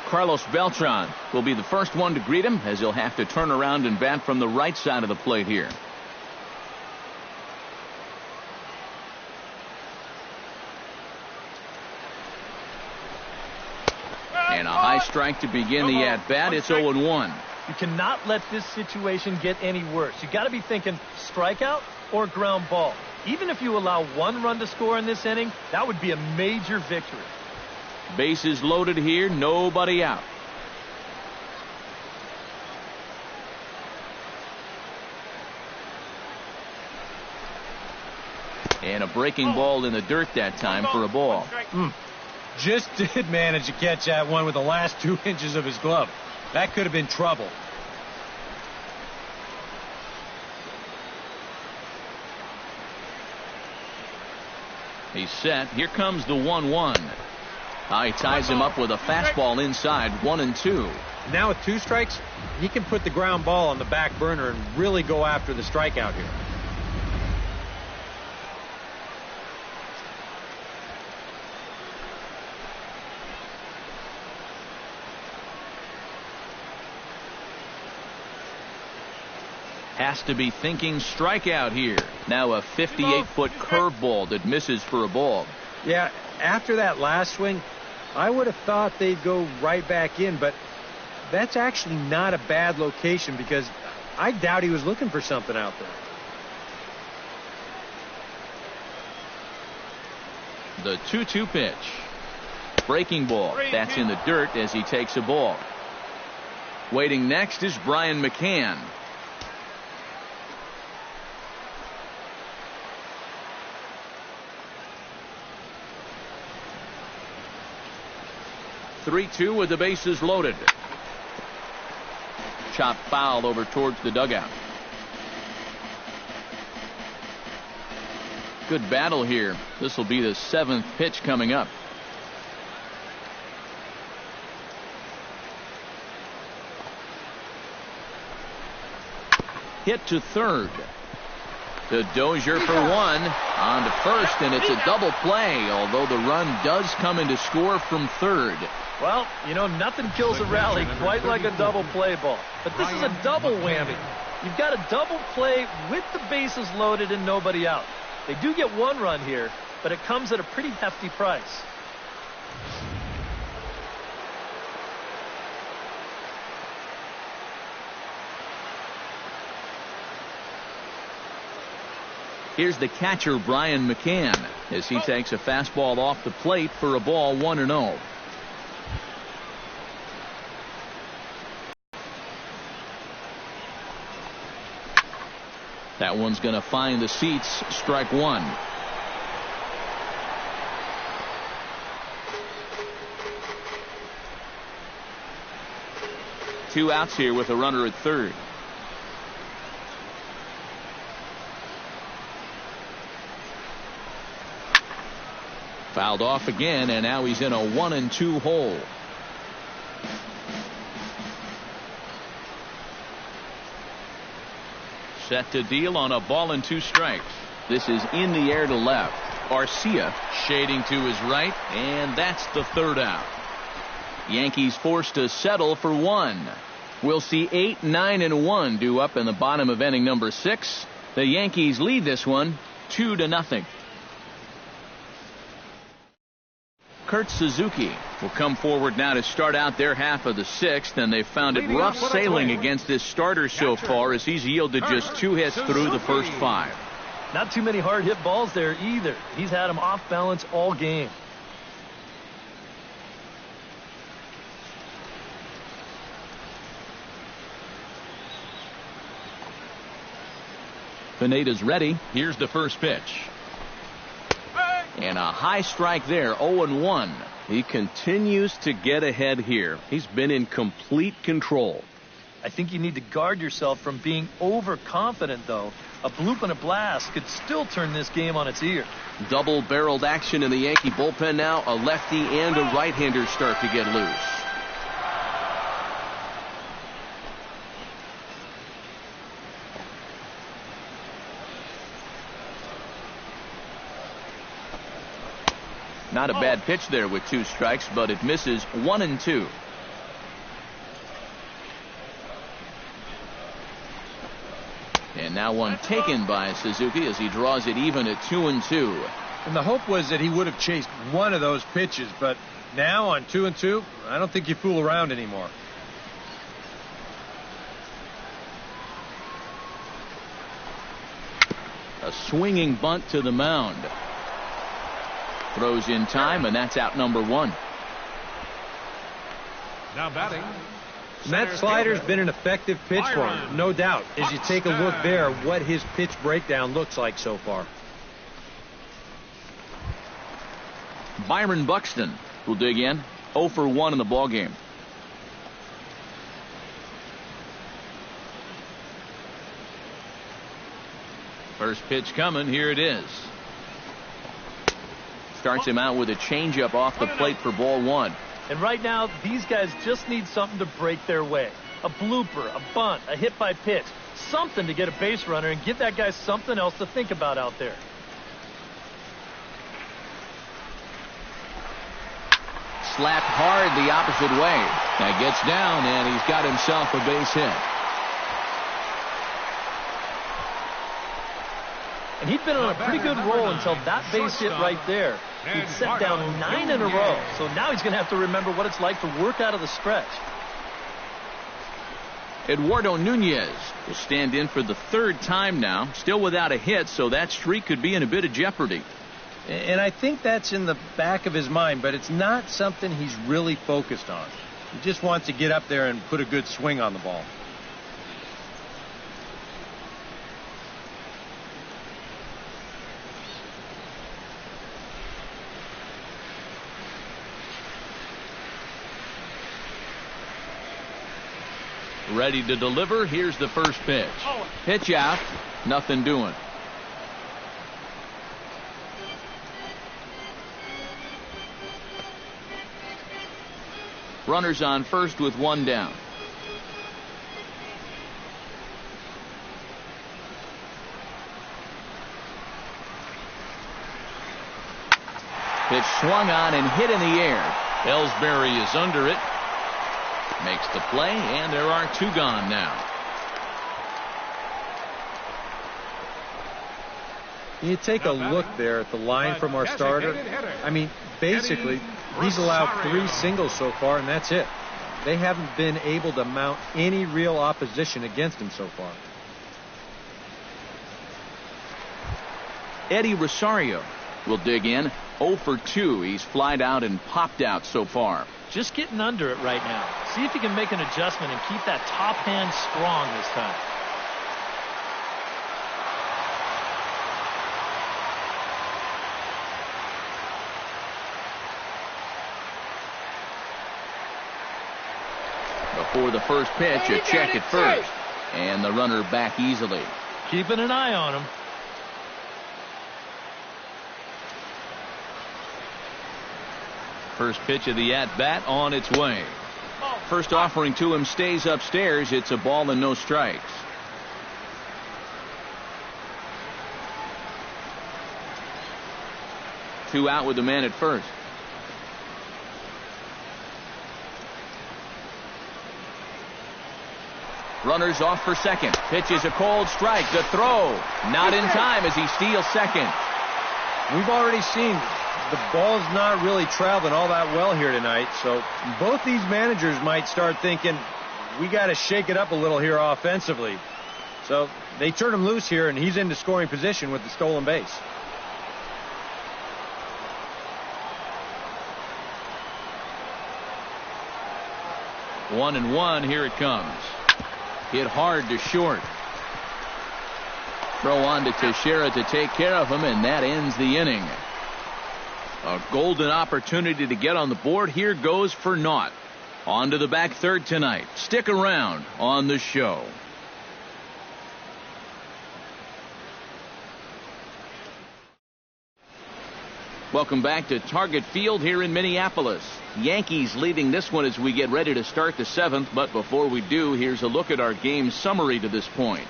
Carlos Beltran will be the first one to greet him, as he'll have to turn around and bat from the right side of the plate here. And a high strike to begin the at-bat. It's 0-1. You cannot let this situation get any worse. You got to be thinking strikeout or ground ball. Even if you allow 1 run to score in this inning, that would be a major victory. Bases loaded here, nobody out. And a breaking ball in the dirt that time for a ball. Just did manage to catch that one with the last 2 inches of his glove. That could have been trouble. He's set. Here comes the 1-1. He ties him up with a fastball inside, 1-2. Now with 2 strikes, he can put the ground ball on the back burner and really go after the strikeout here. Has to be thinking strikeout here. Now a 58-foot curveball that misses for a ball. Yeah, after that last swing, I would have thought they'd go right back in, but that's actually not a bad location because I doubt he was looking for something out The there. 2-2 pitch. Breaking ball. That's in the dirt as he takes a ball. Waiting next is Brian McCann. (3-2) with the bases loaded. Chop foul over towards the dugout. Good battle here. This will be the 7th pitch coming up. Hit to third. The Dozier for 1. On to first, and it's a double play, although the run does come into score from third. Well, you know, nothing kills a rally quite like a double play ball. But this is a double whammy. You've got a double play with the bases loaded and nobody out. They do get 1 run here, but it comes at a pretty hefty price. Here's the catcher, Brian McCann, as he takes a fastball off the plate for a ball, 1-0. That one's going to find the seats, strike one. Two outs here with a runner at third. Fouled off again, and now he's in a 1-2 hole. Set to deal on a ball and 2 strikes. This is in the air to left. Arcia shading to his right, and that's the third out. Yankees forced to settle for 1. We'll see 8, 9, and 1 due up in the bottom of inning number 6. The Yankees lead this one 2-0. Kurt Suzuki will come forward now to start out their half of the 6th, and they've found it rough sailing against this starter so far as he's yielded just 2 hits through the first 5. Not too many hard hit balls there either. He's had them off balance all game. Pineda's ready. Here's the first pitch. And a high strike there, 0-1. He continues to get ahead here. He's been in complete control. I think you need to guard yourself from being overconfident, though. A bloop and a blast could still turn this game on its ear. Double-barreled action in the Yankee bullpen now. A lefty and a right-hander start to get loose. Not a bad pitch there with 2 strikes, but it misses 1-2. And now one taken by Suzuki as he draws it even at 2-2. And the hope was that he would have chased one of those pitches, but now on 2-2, I don't think you fool around anymore. A swinging bunt to the mound. Throws in time, and that's out number 1. Now batting. And that slider's been an effective pitch for him, no doubt. As you take a look there, what his pitch breakdown looks like so far. Byron Buxton will dig in. 0 for 1 in the ballgame. First pitch coming. Here it is. Starts him out with a changeup off the plate for ball 1. And right now, these guys just need something to break their way. A blooper, a bunt, a hit by pitch. Something to get a base runner and give that guy something else to think about out there. Slapped hard the opposite way. That gets down, and he's got himself a base hit. And he'd been on a pretty good roll until that base hit right there. He'd set down 9 in a row. So now he's going to have to remember what it's like to work out of the stretch. Eduardo Nunez will stand in for the 3rd time now. Still without a hit, so that streak could be in a bit of jeopardy. And I think that's in the back of his mind, but it's not something he's really focused on. He just wants to get up there and put a good swing on the ball. Ready to deliver. Here's the first pitch. Pitch out. Nothing doing. Runners on first with 1 down. Pitch swung on and hit in the air. Ellsbury is under it. Makes the play, and there are 2 gone now. You take a look there at the line from our starter. I mean, basically, he's allowed 3 singles so far, and that's it. They haven't been able to mount any real opposition against him so far. Eddie Rosario will dig in. 0 for 2. He's flied out and popped out so far. Just getting under it right now. See if he can make an adjustment and keep that top hand strong this time. Before the first pitch, a check at first. And the runner back easily. Keeping an eye on him. First pitch of the at-bat on its way. First offering to him stays upstairs. It's a ball and no strikes. Two out with the man at first. Runners off for second. Pitch is a cold strike. The throw. Not in time as he steals second. We've already seen the ball's not really traveling all that well here tonight, so both these managers might start thinking, we got to shake it up a little here offensively. So they turn him loose here, and he's into scoring position with the stolen base. One and one, here it comes. Hit hard to short. Throw on to Teixeira to take care of him, and that ends the inning. A golden opportunity to get on the board. Here goes for naught. On to the back third tonight. Stick around on the show. Welcome back to Target Field here in Minneapolis. Yankees leading this one as we get ready to start the 7th. But before we do, here's a look at our game summary to this point.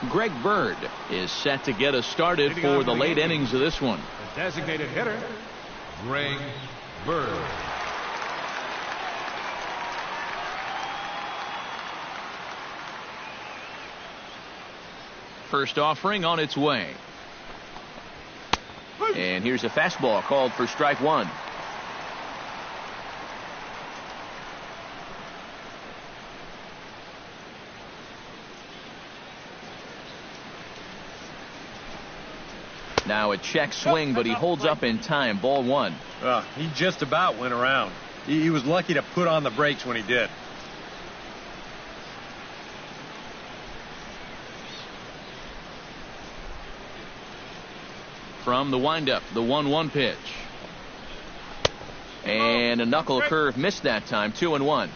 Greg Bird is set to get us started for the late innings of this one. The designated hitter, Greg Bird. First offering on its way. And here's a fastball called for strike one. Now a check swing, but he holds up in time. Ball one. He just about went around. He was lucky to put on the brakes when he did. From the windup, the 1-1 pitch. And a knuckle curve missed that time. 2-1.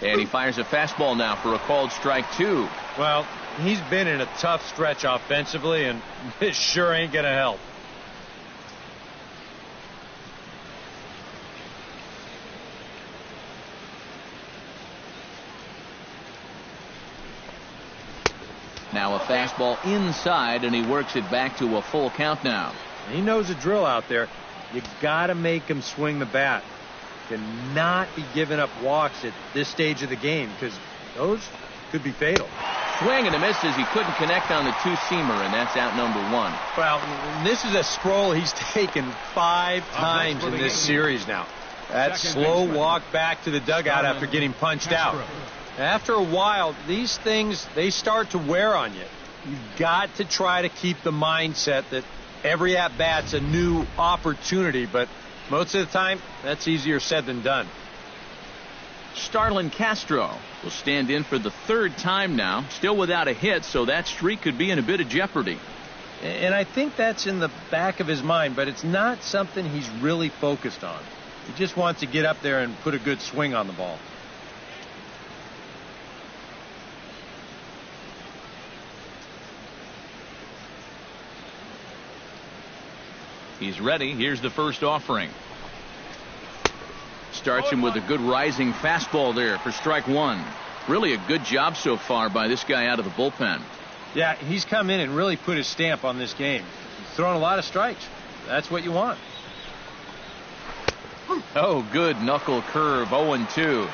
And he fires a fastball now for a called strike two. Well, he's been in a tough stretch offensively, and this sure ain't going to help. Now a fastball inside, and he works it back to a full count now. He knows the drill out there. You got to make him swing the bat. Cannot be giving up walks at this stage of the game, because those could be fatal. Swing and a miss as he couldn't connect on the two-seamer, and that's out number one. Well, this is a scroll he's taken 5 times in this series now. That slow walk back to the dugout after getting punched out. After a while, these things, they start to wear on you. You've got to try to keep the mindset that every at-bat's a new opportunity, but most of the time, that's easier said than done. Starlin Castro will stand in for the 3rd time now, still without a hit, so that streak could be in a bit of jeopardy. And I think that's in the back of his mind, but it's not something he's really focused on. He just wants to get up there and put a good swing on the ball. He's ready. Here's the first offering. Starts him with a good rising fastball there for strike one. Really a good job so far by this guy out of the bullpen. Yeah, he's come in and really put his stamp on this game. He's thrown a lot of strikes. That's what you want. Oh, good knuckle curve, 0-2.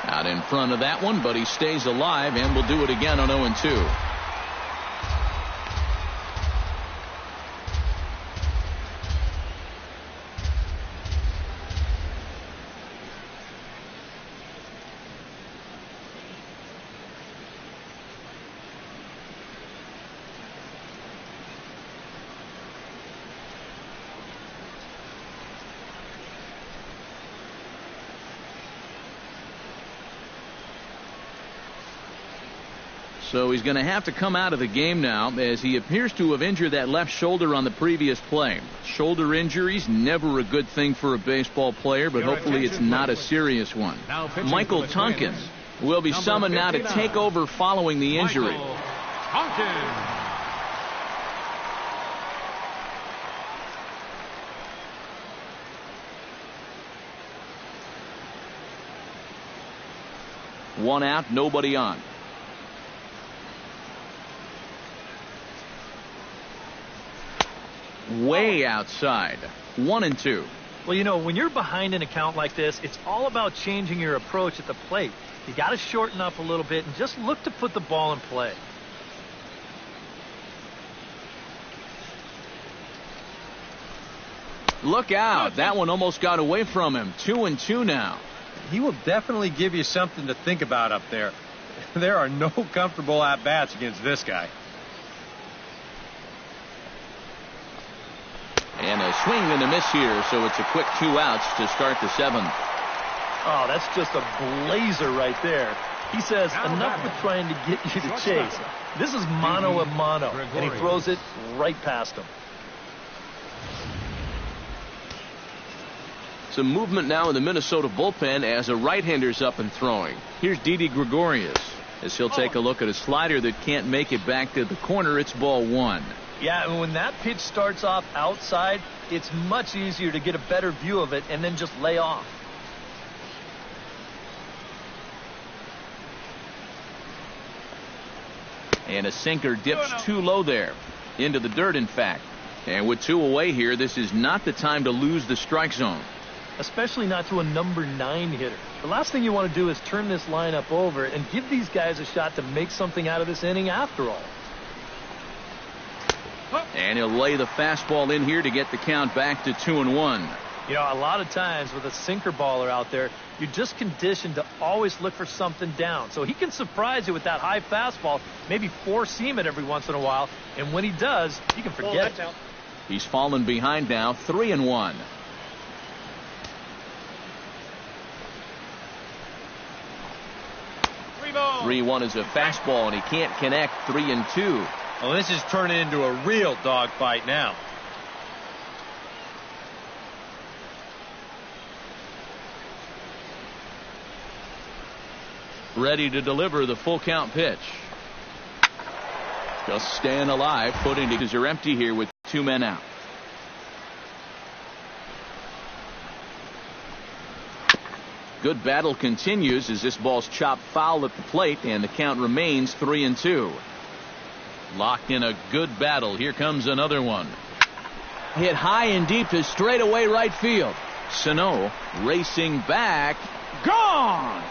Out in front of that one, but he stays alive and will do it again on 0-2. So he's going to have to come out of the game now, as he appears to have injured that left shoulder on the previous play. Shoulder injuries, never a good thing for a baseball player, but hopefully it's not a serious one. Michael Tompkins will be summoned now to take over following the injury. One out, nobody on. Way outside. 1-2. Well, you know, when you're behind an account like this, it's all about changing your approach at the plate. You got to shorten up a little bit and just look to put the ball in play. Look out. That one almost got away from him. 2-2 now. He will definitely give you something to think about up there. There are no comfortable at-bats against this guy. And a swing and a miss here, so it's a quick 2 outs to start the 7th. Oh, that's just a blazer right there. He says, enough with trying to get you to chase. This is mano a mano, and he throws it right past him. Some movement now in the Minnesota bullpen as a right-hander's up and throwing. Here's Didi Gregorius as he'll take a look at a slider that can't make it back to the corner. It's ball 1. Yeah, and when that pitch starts off outside, it's much easier to get a better view of it and then just lay off. And a sinker dips too low there. Into the dirt, in fact. And with 2 away here, this is not the time to lose the strike zone. Especially not to a number 9 hitter. The last thing you want to do is turn this lineup over and give these guys a shot to make something out of this inning after all. And he'll lay the fastball in here to get the count back to 2-1. You know, a lot of times with a sinker baller out there, you're just conditioned to always look for something down. So he can surprise you with that high fastball, maybe 4-seam it every once in a while. And when he does, you can forget it. He's fallen behind now, 3-1. 3-1 is a fastball, and he can't connect. 3-2. Well, this is turning into a real dogfight now. Ready to deliver the full count pitch. Just staying alive. Footings are empty here with 2 men out. Good battle continues as this ball's chopped foul at the plate, and the count remains 3-2. Locked in a good battle. Here comes another one. Hit high and deep to straightaway right field. Sano racing back. Gone!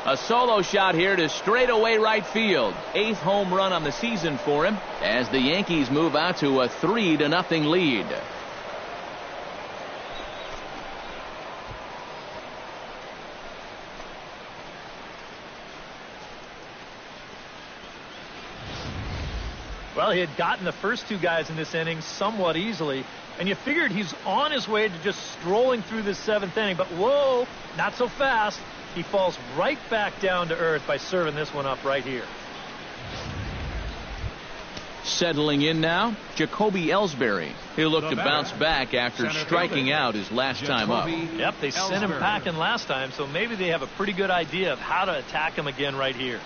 A solo shot here to straightaway right field. 8th home run on the season for him as the Yankees move out to a 3-0 lead. Well, he had gotten the first 2 guys in this inning somewhat easily, and you figured he's on his way to just strolling through this 7th inning, but whoa, not so fast. He falls right back down to earth by serving this one up right here. Settling in now, Jacoby Ellsbury. He'll look to bounce back after striking out his last time up. Yep, they sent him packing last time, so maybe they have a pretty good idea of how to attack him again right here.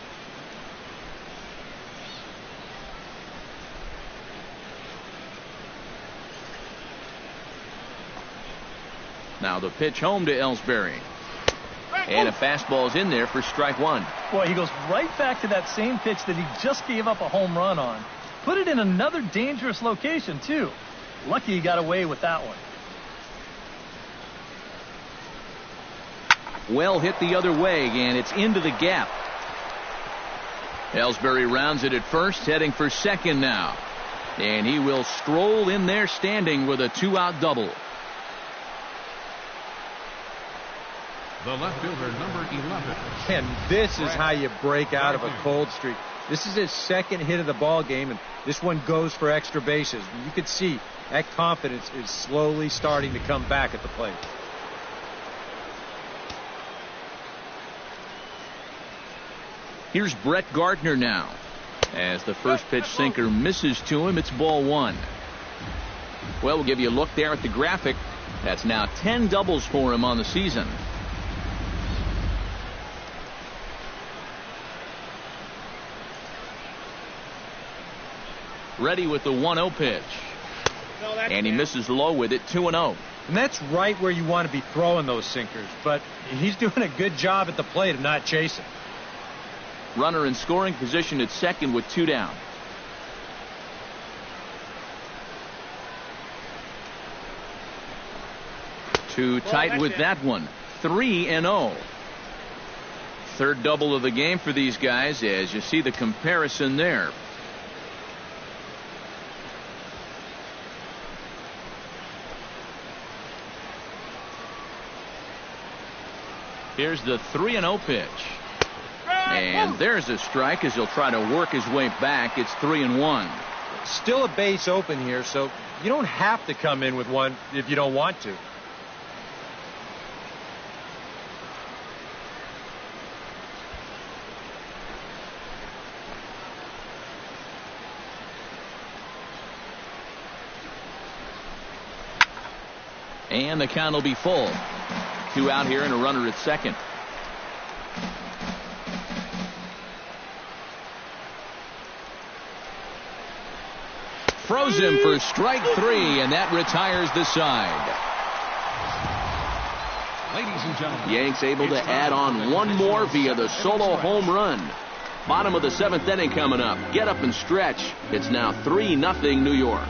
Now the pitch home to Ellsbury. And a fastball's in there for strike one. Boy, he goes right back to that same pitch that he just gave up a home run on. Put it in another dangerous location, too. Lucky he got away with that one. Well hit the other way, and it's into the gap. Ellsbury rounds it at first, heading for second now. And he will stroll in there standing with a 2-out double. The left fielder, number 11. And this is how you break out of a cold streak. This is his second hit of the ball game, and this one goes for extra bases. You could see that confidence is slowly starting to come back at the plate. Here's Brett Gardner now. As the first pitch sinker misses to him, it's ball one. Well, we'll give you a look there at the graphic. That's now 10 doubles for him on the season. Ready with the 1-0 pitch. And he misses low with it, 2-0. And that's right where you want to be throwing those sinkers. But he's doing a good job at the plate of not chasing. Runner in scoring position at second with 2 down. Too tight with that one. 3-0. Third double of the game for these guys, as you see the comparison there. Here's the 3-0 pitch. And there's a strike as he'll try to work his way back. It's 3-1. Still a base open here, so you don't have to come in with one if you don't want to. And the count will be full. 2 out here and a runner at second. Throws him for strike 3, and that retires the side. Ladies and gentlemen, Yanks able to add on one more via the solo home run. Bottom of the 7th inning coming up. Get up and stretch. It's now 3-0 New York.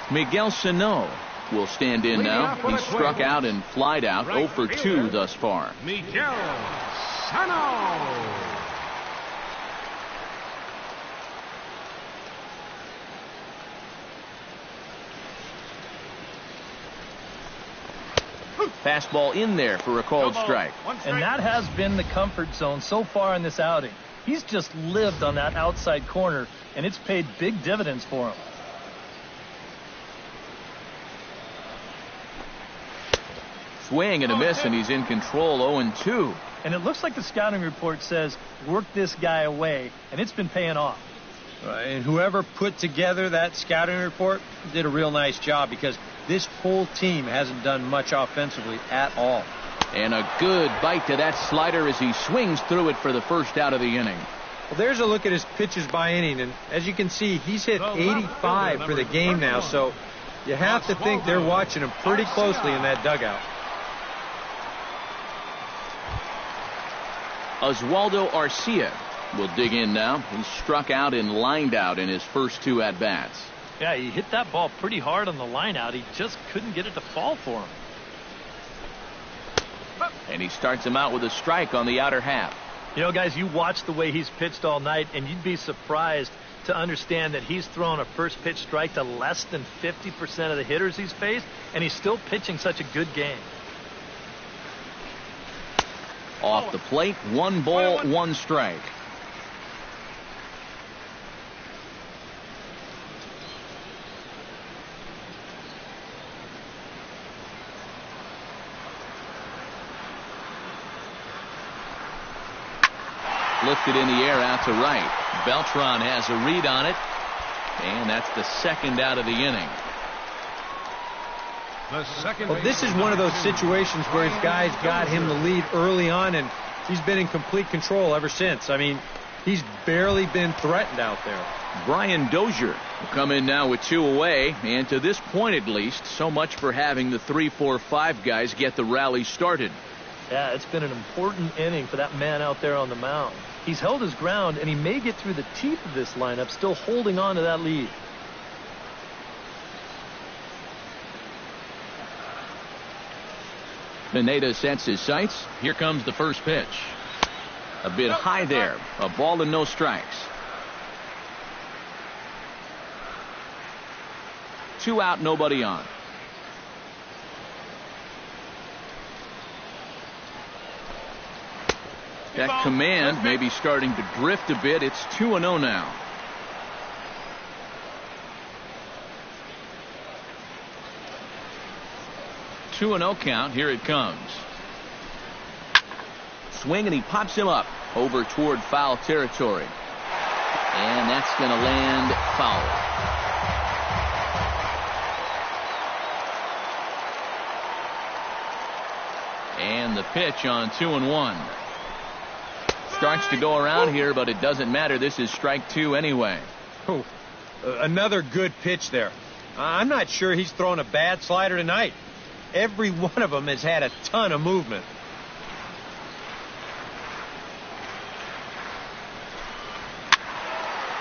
Miguel Sano will stand in now. He struck out and flied out 0 for 2 thus far. Miguel Sano. Fastball in there for a called strike. And that has been the comfort zone so far in this outing. He's just lived on that outside corner, and it's paid big dividends for him. Swing and a miss, and he's in control, 0-2. And it looks like the scouting report says, work this guy away, and it's been paying off. And whoever put together that scouting report did a real nice job, because this whole team hasn't done much offensively at all. And a good bite to that slider as he swings through it for the first out of the inning. Well, there's a look at his pitches by inning, and as you can see, he's hit 85 for the game now, so you have to think they're watching him pretty closely in that dugout. Oswaldo Arcia will dig in now. He struck out and lined out in his first 2 at-bats. Yeah, he hit that ball pretty hard on the line out. He just couldn't get it to fall for him. And he starts him out with a strike on the outer half. You know, guys, you watch the way he's pitched all night, and you'd be surprised to understand that he's thrown a first pitch strike to less than 50% of the hitters he's faced, and he's still pitching such a good game. Off the plate, 1 ball, 1 strike. Lifted in the air out to right. Beltran has a read on it. And that's the second out of the inning. Well, this is one of those situations where his guys got him the lead early on, and he's been in complete control ever since. I mean, he's barely been threatened out there. Brian Dozier will come in now with 2 away, and to this point at least, so much for having the 3, 4, 5 guys get the rally started. Yeah, it's been an important inning for that man out there on the mound. He's held his ground, and he may get through the teeth of this lineup, still holding on to that lead. Pineda sets his sights. Here comes the first pitch. A bit high there. A ball and no strikes. 2 out, nobody on. That command may be starting to drift a bit. It's 2-0 now. Two and 0 count. Here it comes. Swing, and he pops him up over toward foul territory. And that's going to land foul. And the pitch on 2-1. Starts to go around here, but it doesn't matter. This is strike 2 anyway. Oh, another good pitch there. I'm not sure he's thrown a bad slider tonight. Every one of them has had a ton of movement.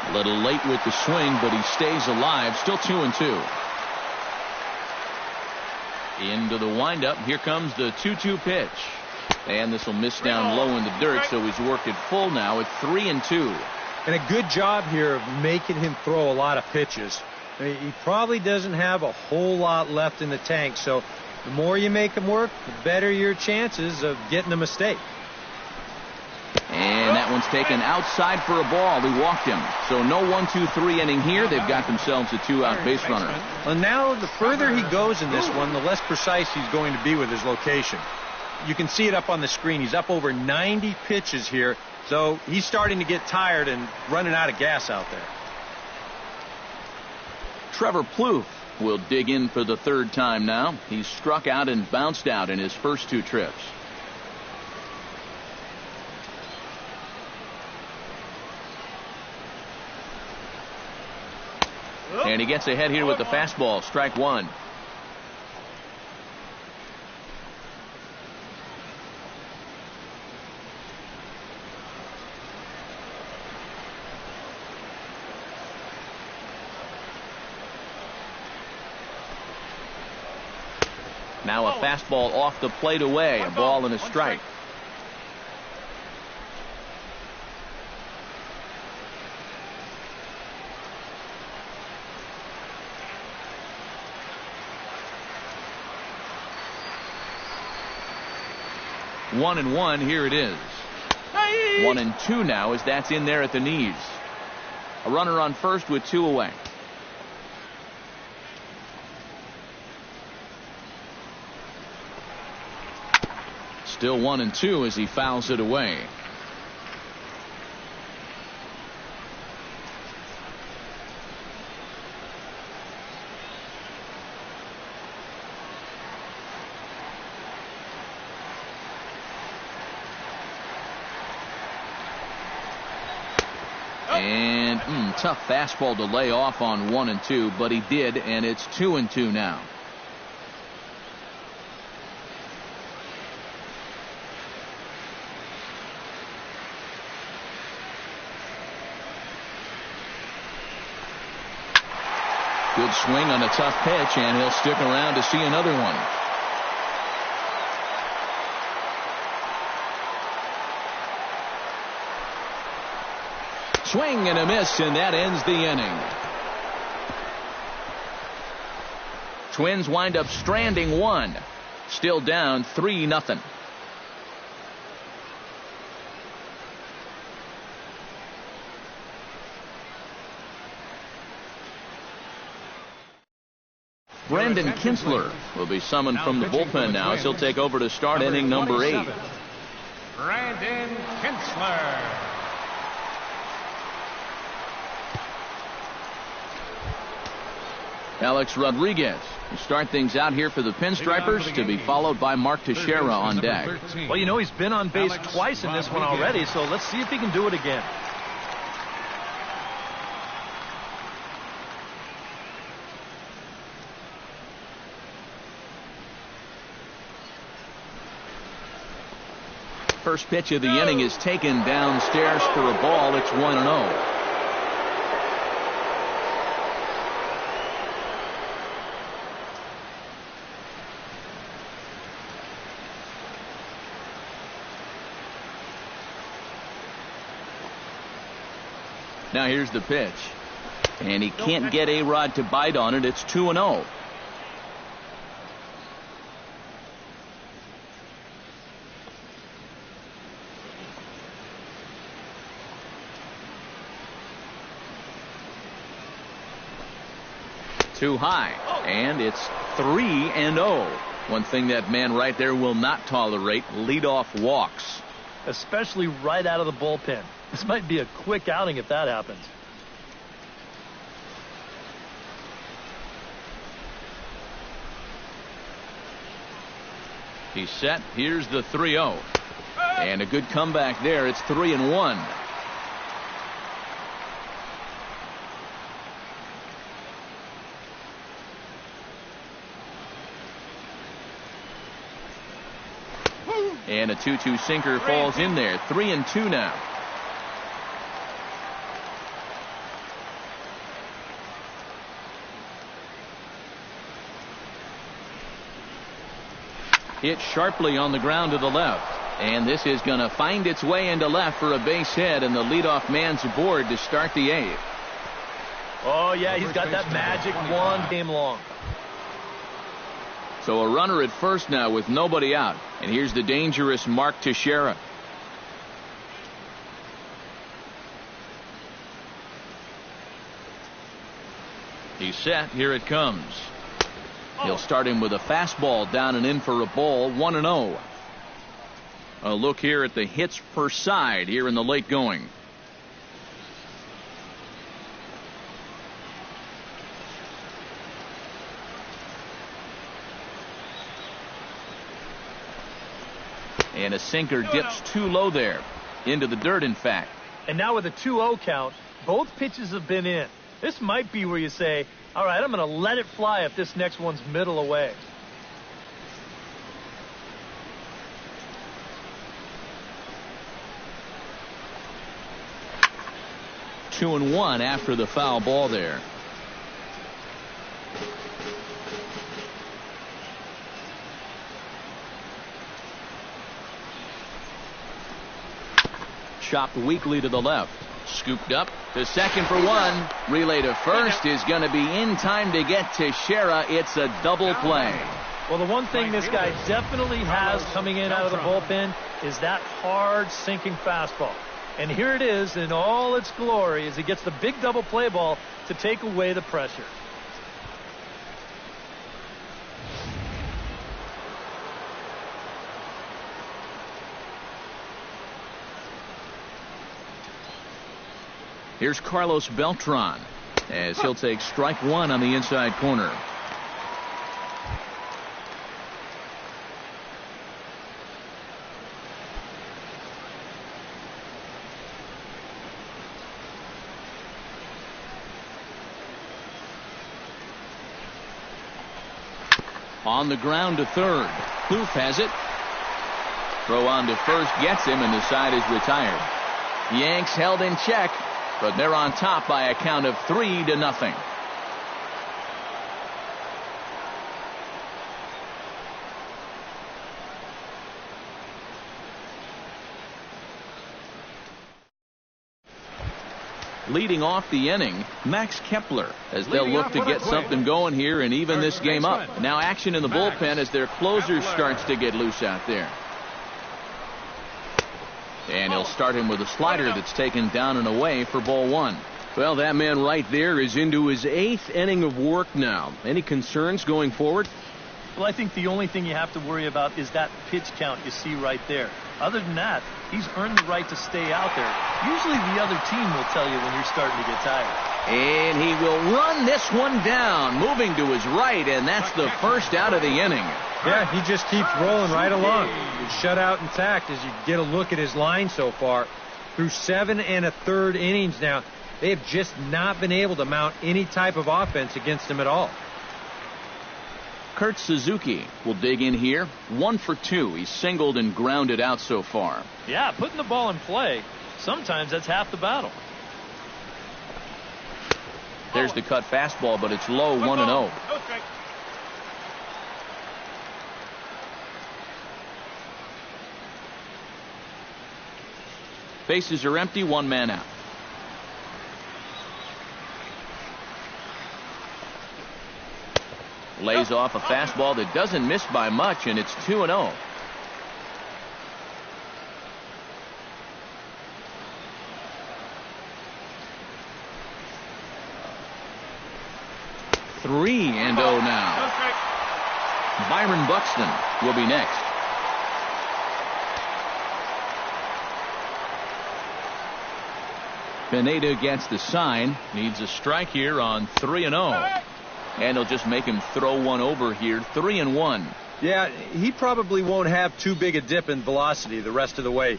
A little late with the swing, but he stays alive. Still 2-2. Into the windup. Here comes the 2-2 pitch. And this will miss down low in the dirt, so he's worked it full now at 3-2. And a good job here of making him throw a lot of pitches. He probably doesn't have a whole lot left in the tank, so the more you make him work, the better your chances of getting a mistake. And that one's taken outside for a ball. He walked him. So no 1-2-3 inning here. They've got themselves a 2-out base runner. Well, now the further he goes in this one, the less precise he's going to be with his location. You can see it up on the screen. He's up over 90 pitches here, so he's starting to get tired and running out of gas out there. Trevor Plouffe will dig in for the 3rd time now. He's struck out and bounced out in his first 2 trips. And he gets ahead here with the fastball. Strike 1. Now a fastball off the plate away. A ball and a strike. One and 1. Here it is. 1-2 now as that's in there at the knees. A runner on first with 2 away. Still 1-2 as he fouls it away. And tough fastball to lay off on 1-2, but he did, and it's 2-2 now. Good swing on a tough pitch, and he'll stick around to see another one. Swing and a miss, and that ends the inning. Twins wind up stranding 1. Still down 3-0. Brendan Kinsler will be summoned from the bullpen now as he'll take over to start inning number 8. Brandon Kinsler. Alex Rodriguez will start things out here for the Pinstripers, to be followed by Mark Teixeira on deck. Well, you know, he's been on base twice in this one already, so let's see if he can do it again. First pitch of the inning is taken downstairs for a ball. It's 1-0. Now here's the pitch. And he can't get A-Rod to bite on it. It's 2-0. Too high, and it's 3-0. One thing that man right there will not tolerate: leadoff walks. Especially right out of the bullpen. This might be a quick outing if that happens. He's set. Here's the 3-0. And a good comeback there. It's 3-1. And a 2-2 sinker falls in there. 3-2 now. Hit sharply on the ground to the left. And this is going to find its way into left for a base hit, and the leadoff man's aboard to start the 8th. Oh, yeah, he's got that magic one game long. So a runner at first now with nobody out. And here's the dangerous Mark Teixeira. He's set. Here it comes. He'll start him with a fastball down and in for a ball. 1-0. A look here at the hits per side here in the late going. And a sinker dips too low there. Into the dirt, in fact. And now with a 2-0 count, both pitches have been in. This might be where you say, all right, I'm going to let it fly if this next one's middle away. Two and one after the foul ball there. Chopped weakly to the left. Scooped up to second for one. Relay to first is going to be in time to get Teixeira. It's a double play. Well, the one thing this guy definitely has coming in out of the bullpen is that hard sinking fastball. And here it is in all its glory as he gets the big double play ball to take away the pressure. Here's Carlos Beltran as he'll take strike one on the inside corner. On the ground to third. Poof has it. Throw on to first gets him, and the side is retired. Yanks held in check, but they're on top by a count of 3-0. Leading off the inning, Max Kepler, as they'll look to get something going here and even this game up. Now action in the bullpen as their closer starts to get loose out there. And he'll start him with a slider that's taken down and away for ball one. Well, that man right there is into his 8th inning of work now. Any concerns going forward? Well, I think the only thing you have to worry about is that pitch count you see right there. Other than that, he's earned the right to stay out there. Usually the other team will tell you when you're starting to get tired. And he will run this one down, moving to his right, and that's the first out of the inning. Yeah, he just keeps rolling right along. He's shut out intact as you get a look at his line so far. Through 7 1/3 innings now, they have just not been able to mount any type of offense against him at all. Kurt Suzuki will dig in here. 1 for 2. He's singled and grounded out so far. Yeah, putting the ball in play, sometimes that's half the battle. There's the cut fastball, but it's low, 1-0. Bases are empty, 1 man out. Lays off a fastball that doesn't miss by much, and it's 2-0. Three and 0 now. Byron Buxton will be next. Pineda gets the sign. Needs a strike here on 3-0. And he'll just make him throw one over here. 3-1. Yeah, he probably won't have too big a dip in velocity the rest of the way.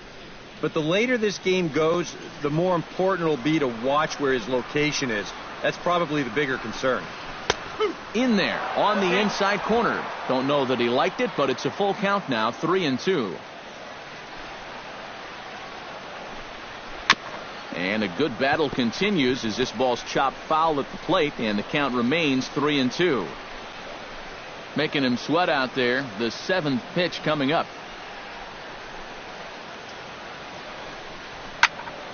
But the later this game goes, the more important it'll be to watch where his location is. That's probably the bigger concern. In there on the inside corner. Don't know that he liked it, but it's a full count now. 3-2. And a good battle continues as this ball's chopped foul at the plate, and the count remains 3-2. Making him sweat out there. The 7th pitch coming up.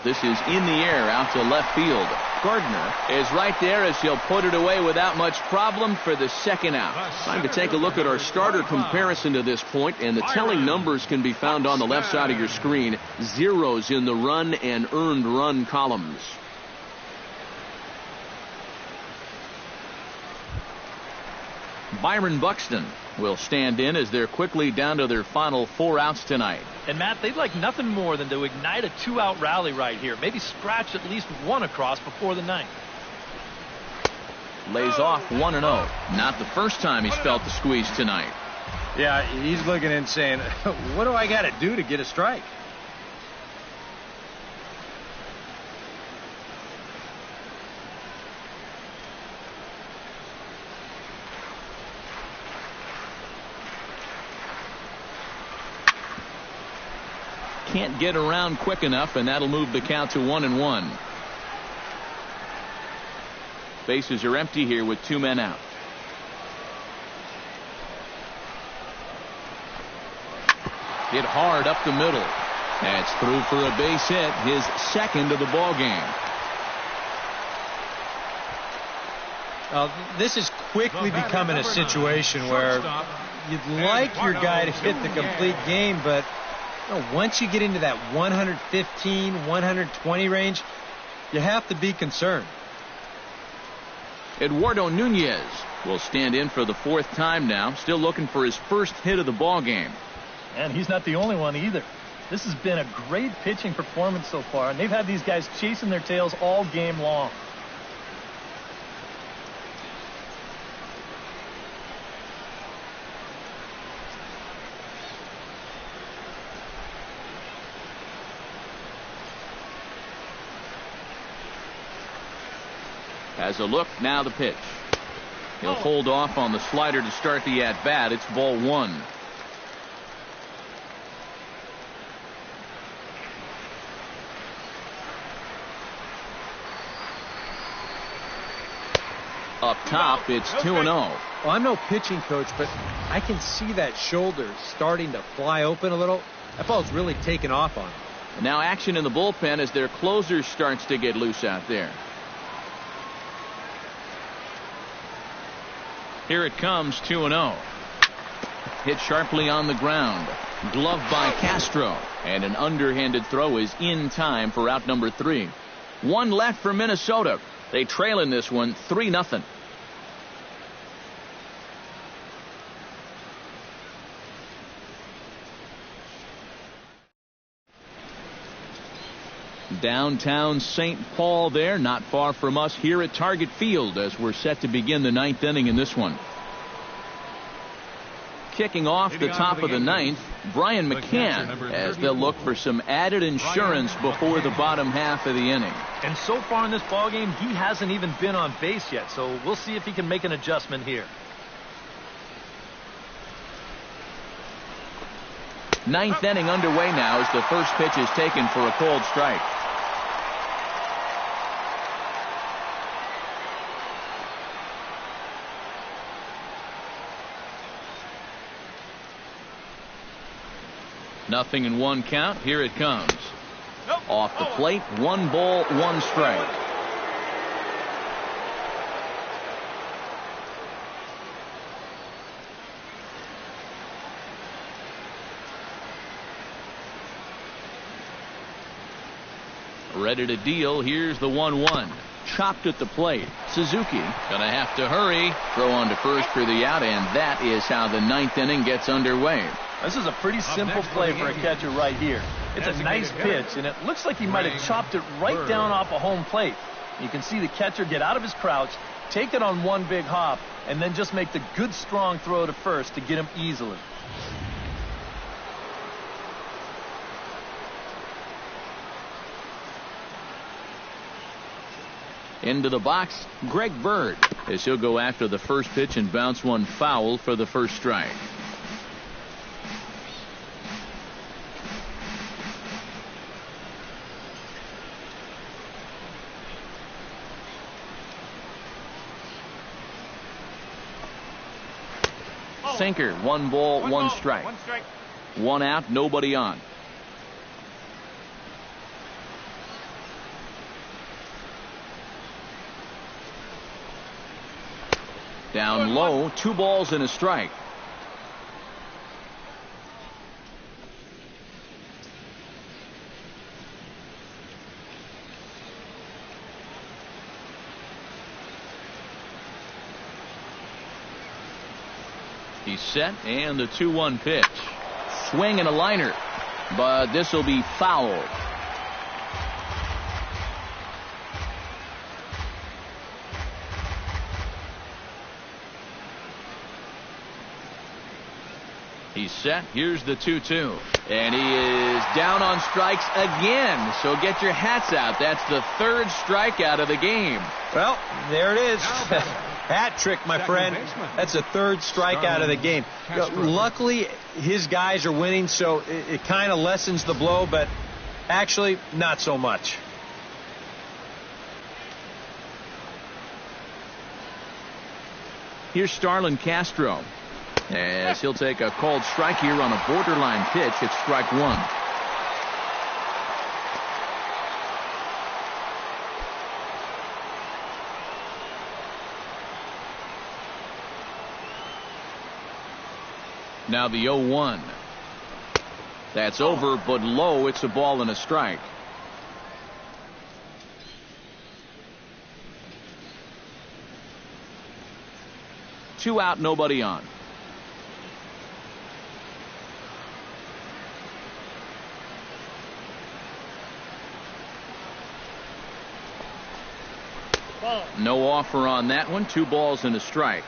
This is in the air out to left field. Gardner is right there as he'll put it away without much problem for the second out. Time to take a look at our starter comparison to this point, and the telling numbers can be found on the left side of your screen. Zeros in the run and earned run columns. Byron Buxton will stand in as they're quickly down to their final 4 outs tonight. And Matt, they'd like nothing more than to ignite a 2-out rally right here. Maybe scratch at least one across before the 9th. Lays off 1-0. Not the first time he's felt the squeeze tonight. Yeah, he's looking and saying, what do I got to do to get a strike? Can't get around quick enough, and that'll move the count to 1-1. Bases are empty here with 2 men out. Hit hard up the middle. That's through for a base hit, his 2nd of the ball game. This is quickly becoming a situation where you'd like your guy to hit the complete game, but once you get into that 115, 120 range, you have to be concerned. Eduardo Nunez will stand in for the 4th time now, still looking for his first hit of the ball game. And he's not the only one either. This has been a great pitching performance so far, and they've had these guys chasing their tails all game long. Has a look, now the pitch. He'll hold off on the slider to start the at-bat. It's ball 1. Up top, it's 2-0. Well, I'm no pitching coach, but I can see that shoulder starting to fly open a little. That ball's really taken off on him. And now action in the bullpen as their closer starts to get loose out there. Here it comes, 2-0. Hit sharply on the ground. Gloved by Castro. And an underhanded throw is in time for out number 3. 1 left for Minnesota. They trail in this one 3-0. Downtown St. Paul there, not far from us here at Target Field as we're set to begin the ninth inning in this one. Kicking off the top of the ninth, Brian McCann, as they'll look for some added insurance before the bottom half of the inning. And so far in this ballgame, he hasn't even been on base yet, so we'll see if he can make an adjustment here. Ninth inning underway now as the first pitch is taken for a called strike. Nothing in one count. Here it comes. Off the plate, 1 ball, 1 strike. Ready to deal. Here's the 1-1. Chopped at the plate. Suzuki gonna have to hurry. Throw on to first for the out, and that is how the ninth inning gets underway. This is a pretty simple play for a catcher right here. It's a nice pitch, and it looks like he might have chopped it right down off a home plate. You can see the catcher get out of his crouch, take it on one big hop, and then just make the good strong throw to first to get him easily. Into the box, Greg Bird, as he'll go after the first pitch and bounce one foul for the first strike. Sinker, 1 ball, 1 strike. 1 out, nobody on. Down low, 2 balls and a strike. He's set, and the 2-1 pitch. Swing and a liner, but this will be fouled. He's set. Here's the 2-2. And he is down on strikes again. So get your hats out. That's the 3rd strikeout of the game. Well, there it is. Hat trick, my friend. That's the 3rd strikeout of the game. Luckily, his guys are winning, so it kind of lessens the blow, but actually, not so much. Here's Starlin Castro, as he'll take a called strike here on a borderline pitch. It's strike 1. Now the 0-1. That's over, but low. It's a ball and a strike. Two out, nobody on. No offer on that one. 2 balls and a strike.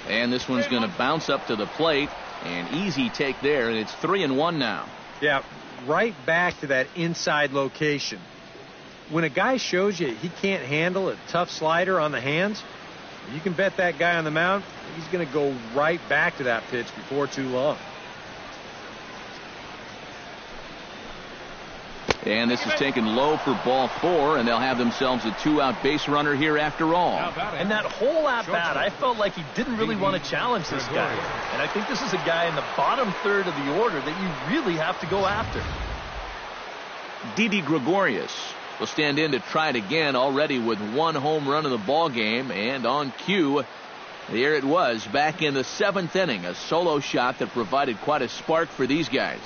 And this one's going to bounce up to the plate. An easy take there, and it's 3-1 now. Yeah, right back to that inside location. When a guy shows you he can't handle a tough slider on the hands, you can bet that guy on the mound, he's going to go right back to that pitch before too long. And this is taken low for ball 4, and they'll have themselves a 2-out base runner here after all. And that whole at-bat, I felt like he didn't really want to challenge this guy. And I think this is a guy in the bottom third of the order that you really have to go after. Didi Gregorius will stand in to try it again, already with 1 home run in the ball game, and on cue, there it was back in the 7th inning, a solo shot that provided quite a spark for these guys.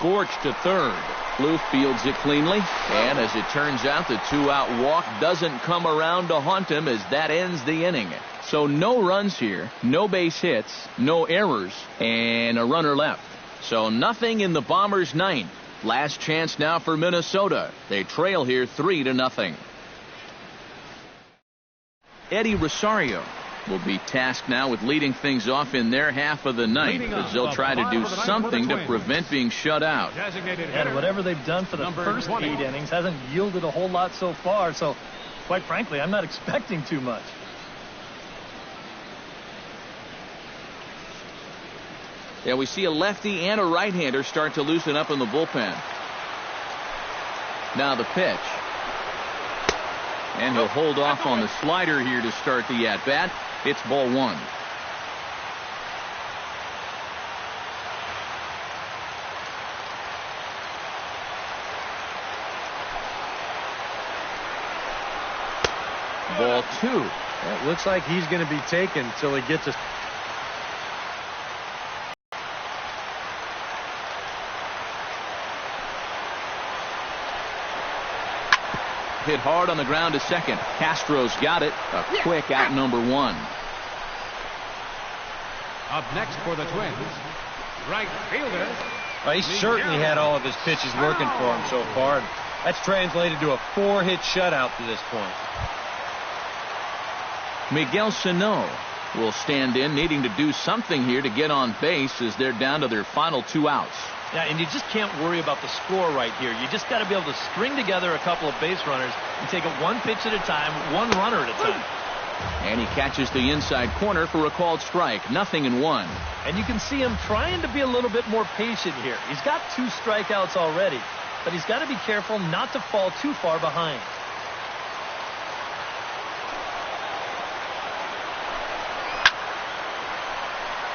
scorched to third. Blue fields it cleanly, and as it turns out, the two-out walk doesn't come around to haunt him as that ends the inning. So no runs here, no base hits, no errors, and a runner left. So nothing in the Bombers' ninth. Last chance now for Minnesota. They trail here 3-0. Eddie Rosario will be tasked now with leading things off in their half of the ninth, as they'll try to do something to prevent being shut out. And whatever they've done for the first 8 innings hasn't yielded a whole lot so far, so quite frankly, I'm not expecting too much. Yeah, we see a lefty and a right-hander start to loosen up in the bullpen. Now the pitch. And he'll hold off on the slider here to start the at-bat. It's ball 1. Ball 2. It looks like he's going to be taken until he gets a... Hit hard on the ground to second. Castro's got it. A quick out number 1. Up next for the Twins, right fielder. Well, he certainly had all of his pitches working for him so far. And that's translated to a 4-hit shutout to this point. Miguel Sano will stand in, needing to do something here to get on base as they're down to their final 2 outs. Yeah, and you just can't worry about the score right here. You just got to be able to string together a couple of base runners and take it 1 pitch at a time, 1 runner at a time. And he catches the inside corner for a called strike. 0-1. And you can see him trying to be a little bit more patient here. He's got 2 strikeouts already, but he's got to be careful not to fall too far behind.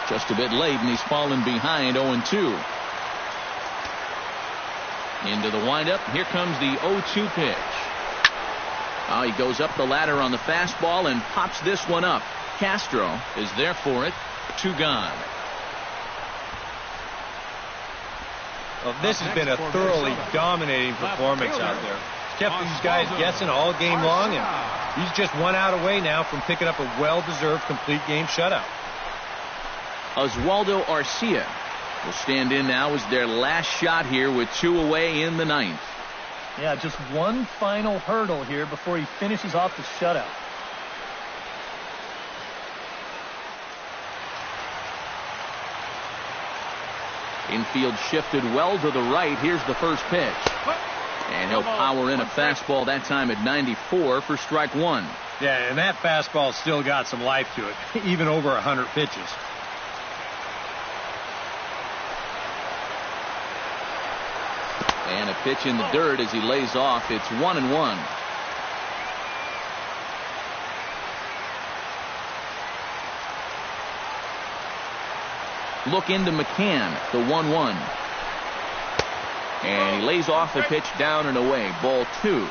Just a bit late, and he's fallen behind 0-2. Into the windup. Here comes the 0-2 pitch. Oh, he goes up the ladder on the fastball and pops this one up. Castro is there for it. 2 gone. Well, this has been a thoroughly dominating performance out there. He's kept these guys guessing all game long, and he's just 1 out away now from picking up a well-deserved complete game shutout. Oswaldo Arcia will stand in now as their last shot here with 2 away in the ninth. Yeah, just one final hurdle here before he finishes off the shutout. Infield shifted well to the right. Here's the first pitch. And he'll power in a fastball that time at 94 for strike 1. Yeah, and that fastball still got some life to it, even over 100 pitches. And a pitch in the dirt as he lays off. It's 1-1. Look into McCann, the 1-1. And he lays off the pitch down and away. Ball 2.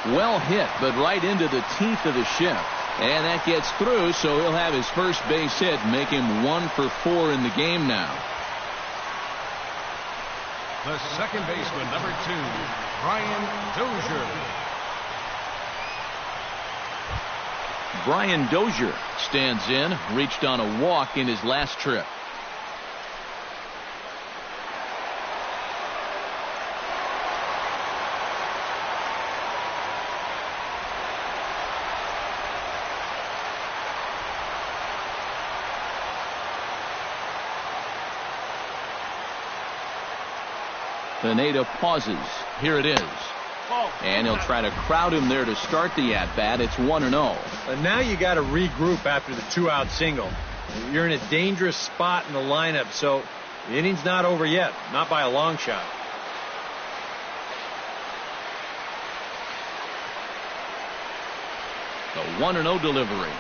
Well hit, but right into the teeth of the shift. And that gets through, so he'll have his first base hit, make him 1 for 4 in the game now. The second baseman, number 2, Brian Dozier. Brian Dozier stands in, reached on a walk in his last trip. Pineda pauses. Here it is. And he'll try to crowd him there to start the at-bat. It's 1-0. And now you got to regroup after the 2-out single. You're in a dangerous spot in the lineup, so the inning's not over yet. Not by a long shot. The 1-0 delivery.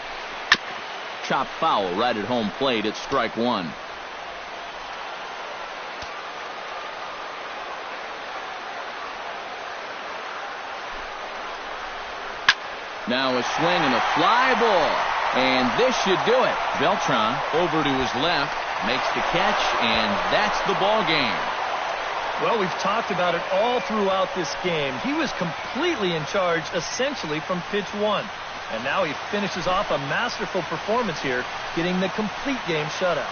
Chop foul right at home plate. It's strike 1. Now a swing and a fly ball. And this should do it. Beltran over to his left, makes the catch, and that's the ball game. Well, we've talked about it all throughout this game. He was completely in charge, essentially, from pitch one. And now he finishes off a masterful performance here, getting the complete game shutout.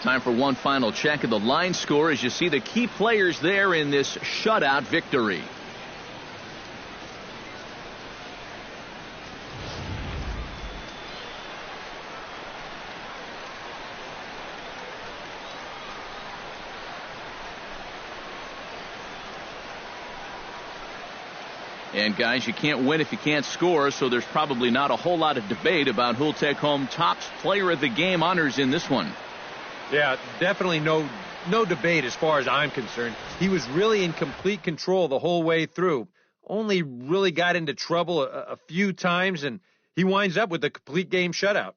Time for one final check of the line score as you see the key players there in this shutout victory. And guys, you can't win if you can't score, so there's probably not a whole lot of debate about who'll take home top player of the game honors in this one. Yeah, definitely no debate as far as I'm concerned. He was really in complete control the whole way through. Only really got into trouble a few times, and he winds up with a complete game shutout.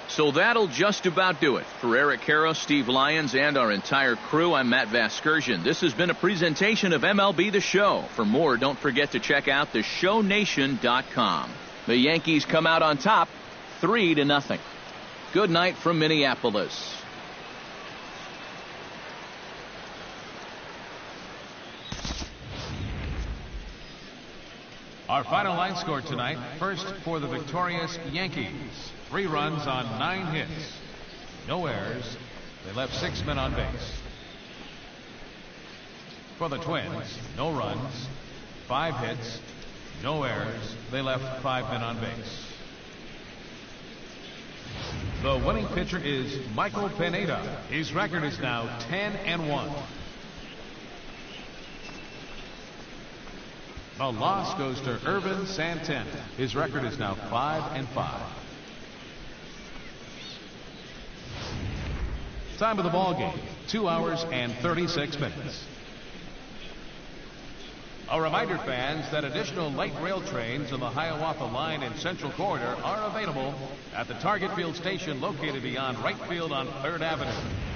So that'll just about do it. For Eric Caro, Steve Lyons, and our entire crew, I'm Matt Vasgersian. This has been a presentation of MLB The Show. For more, don't forget to check out theshownation.com. The Yankees come out on top, 3-0. Good night from Minneapolis. Our final line score tonight, first for the victorious Yankees. 3 runs on 9 hits. No errors. They left 6 men on base. For the Twins, no runs, 5 hits, no errors. They left 5 men on base. The winning pitcher is Michael Pineda. His record is now 10-1. The loss goes to Irvin Santana. His record is now 5-5. Time of the ball game, 2 hours and 36 minutes. A reminder, fans, that additional light rail trains on the Hiawatha Line and Central Corridor are available at the Target Field station located beyond right field on 3rd Avenue.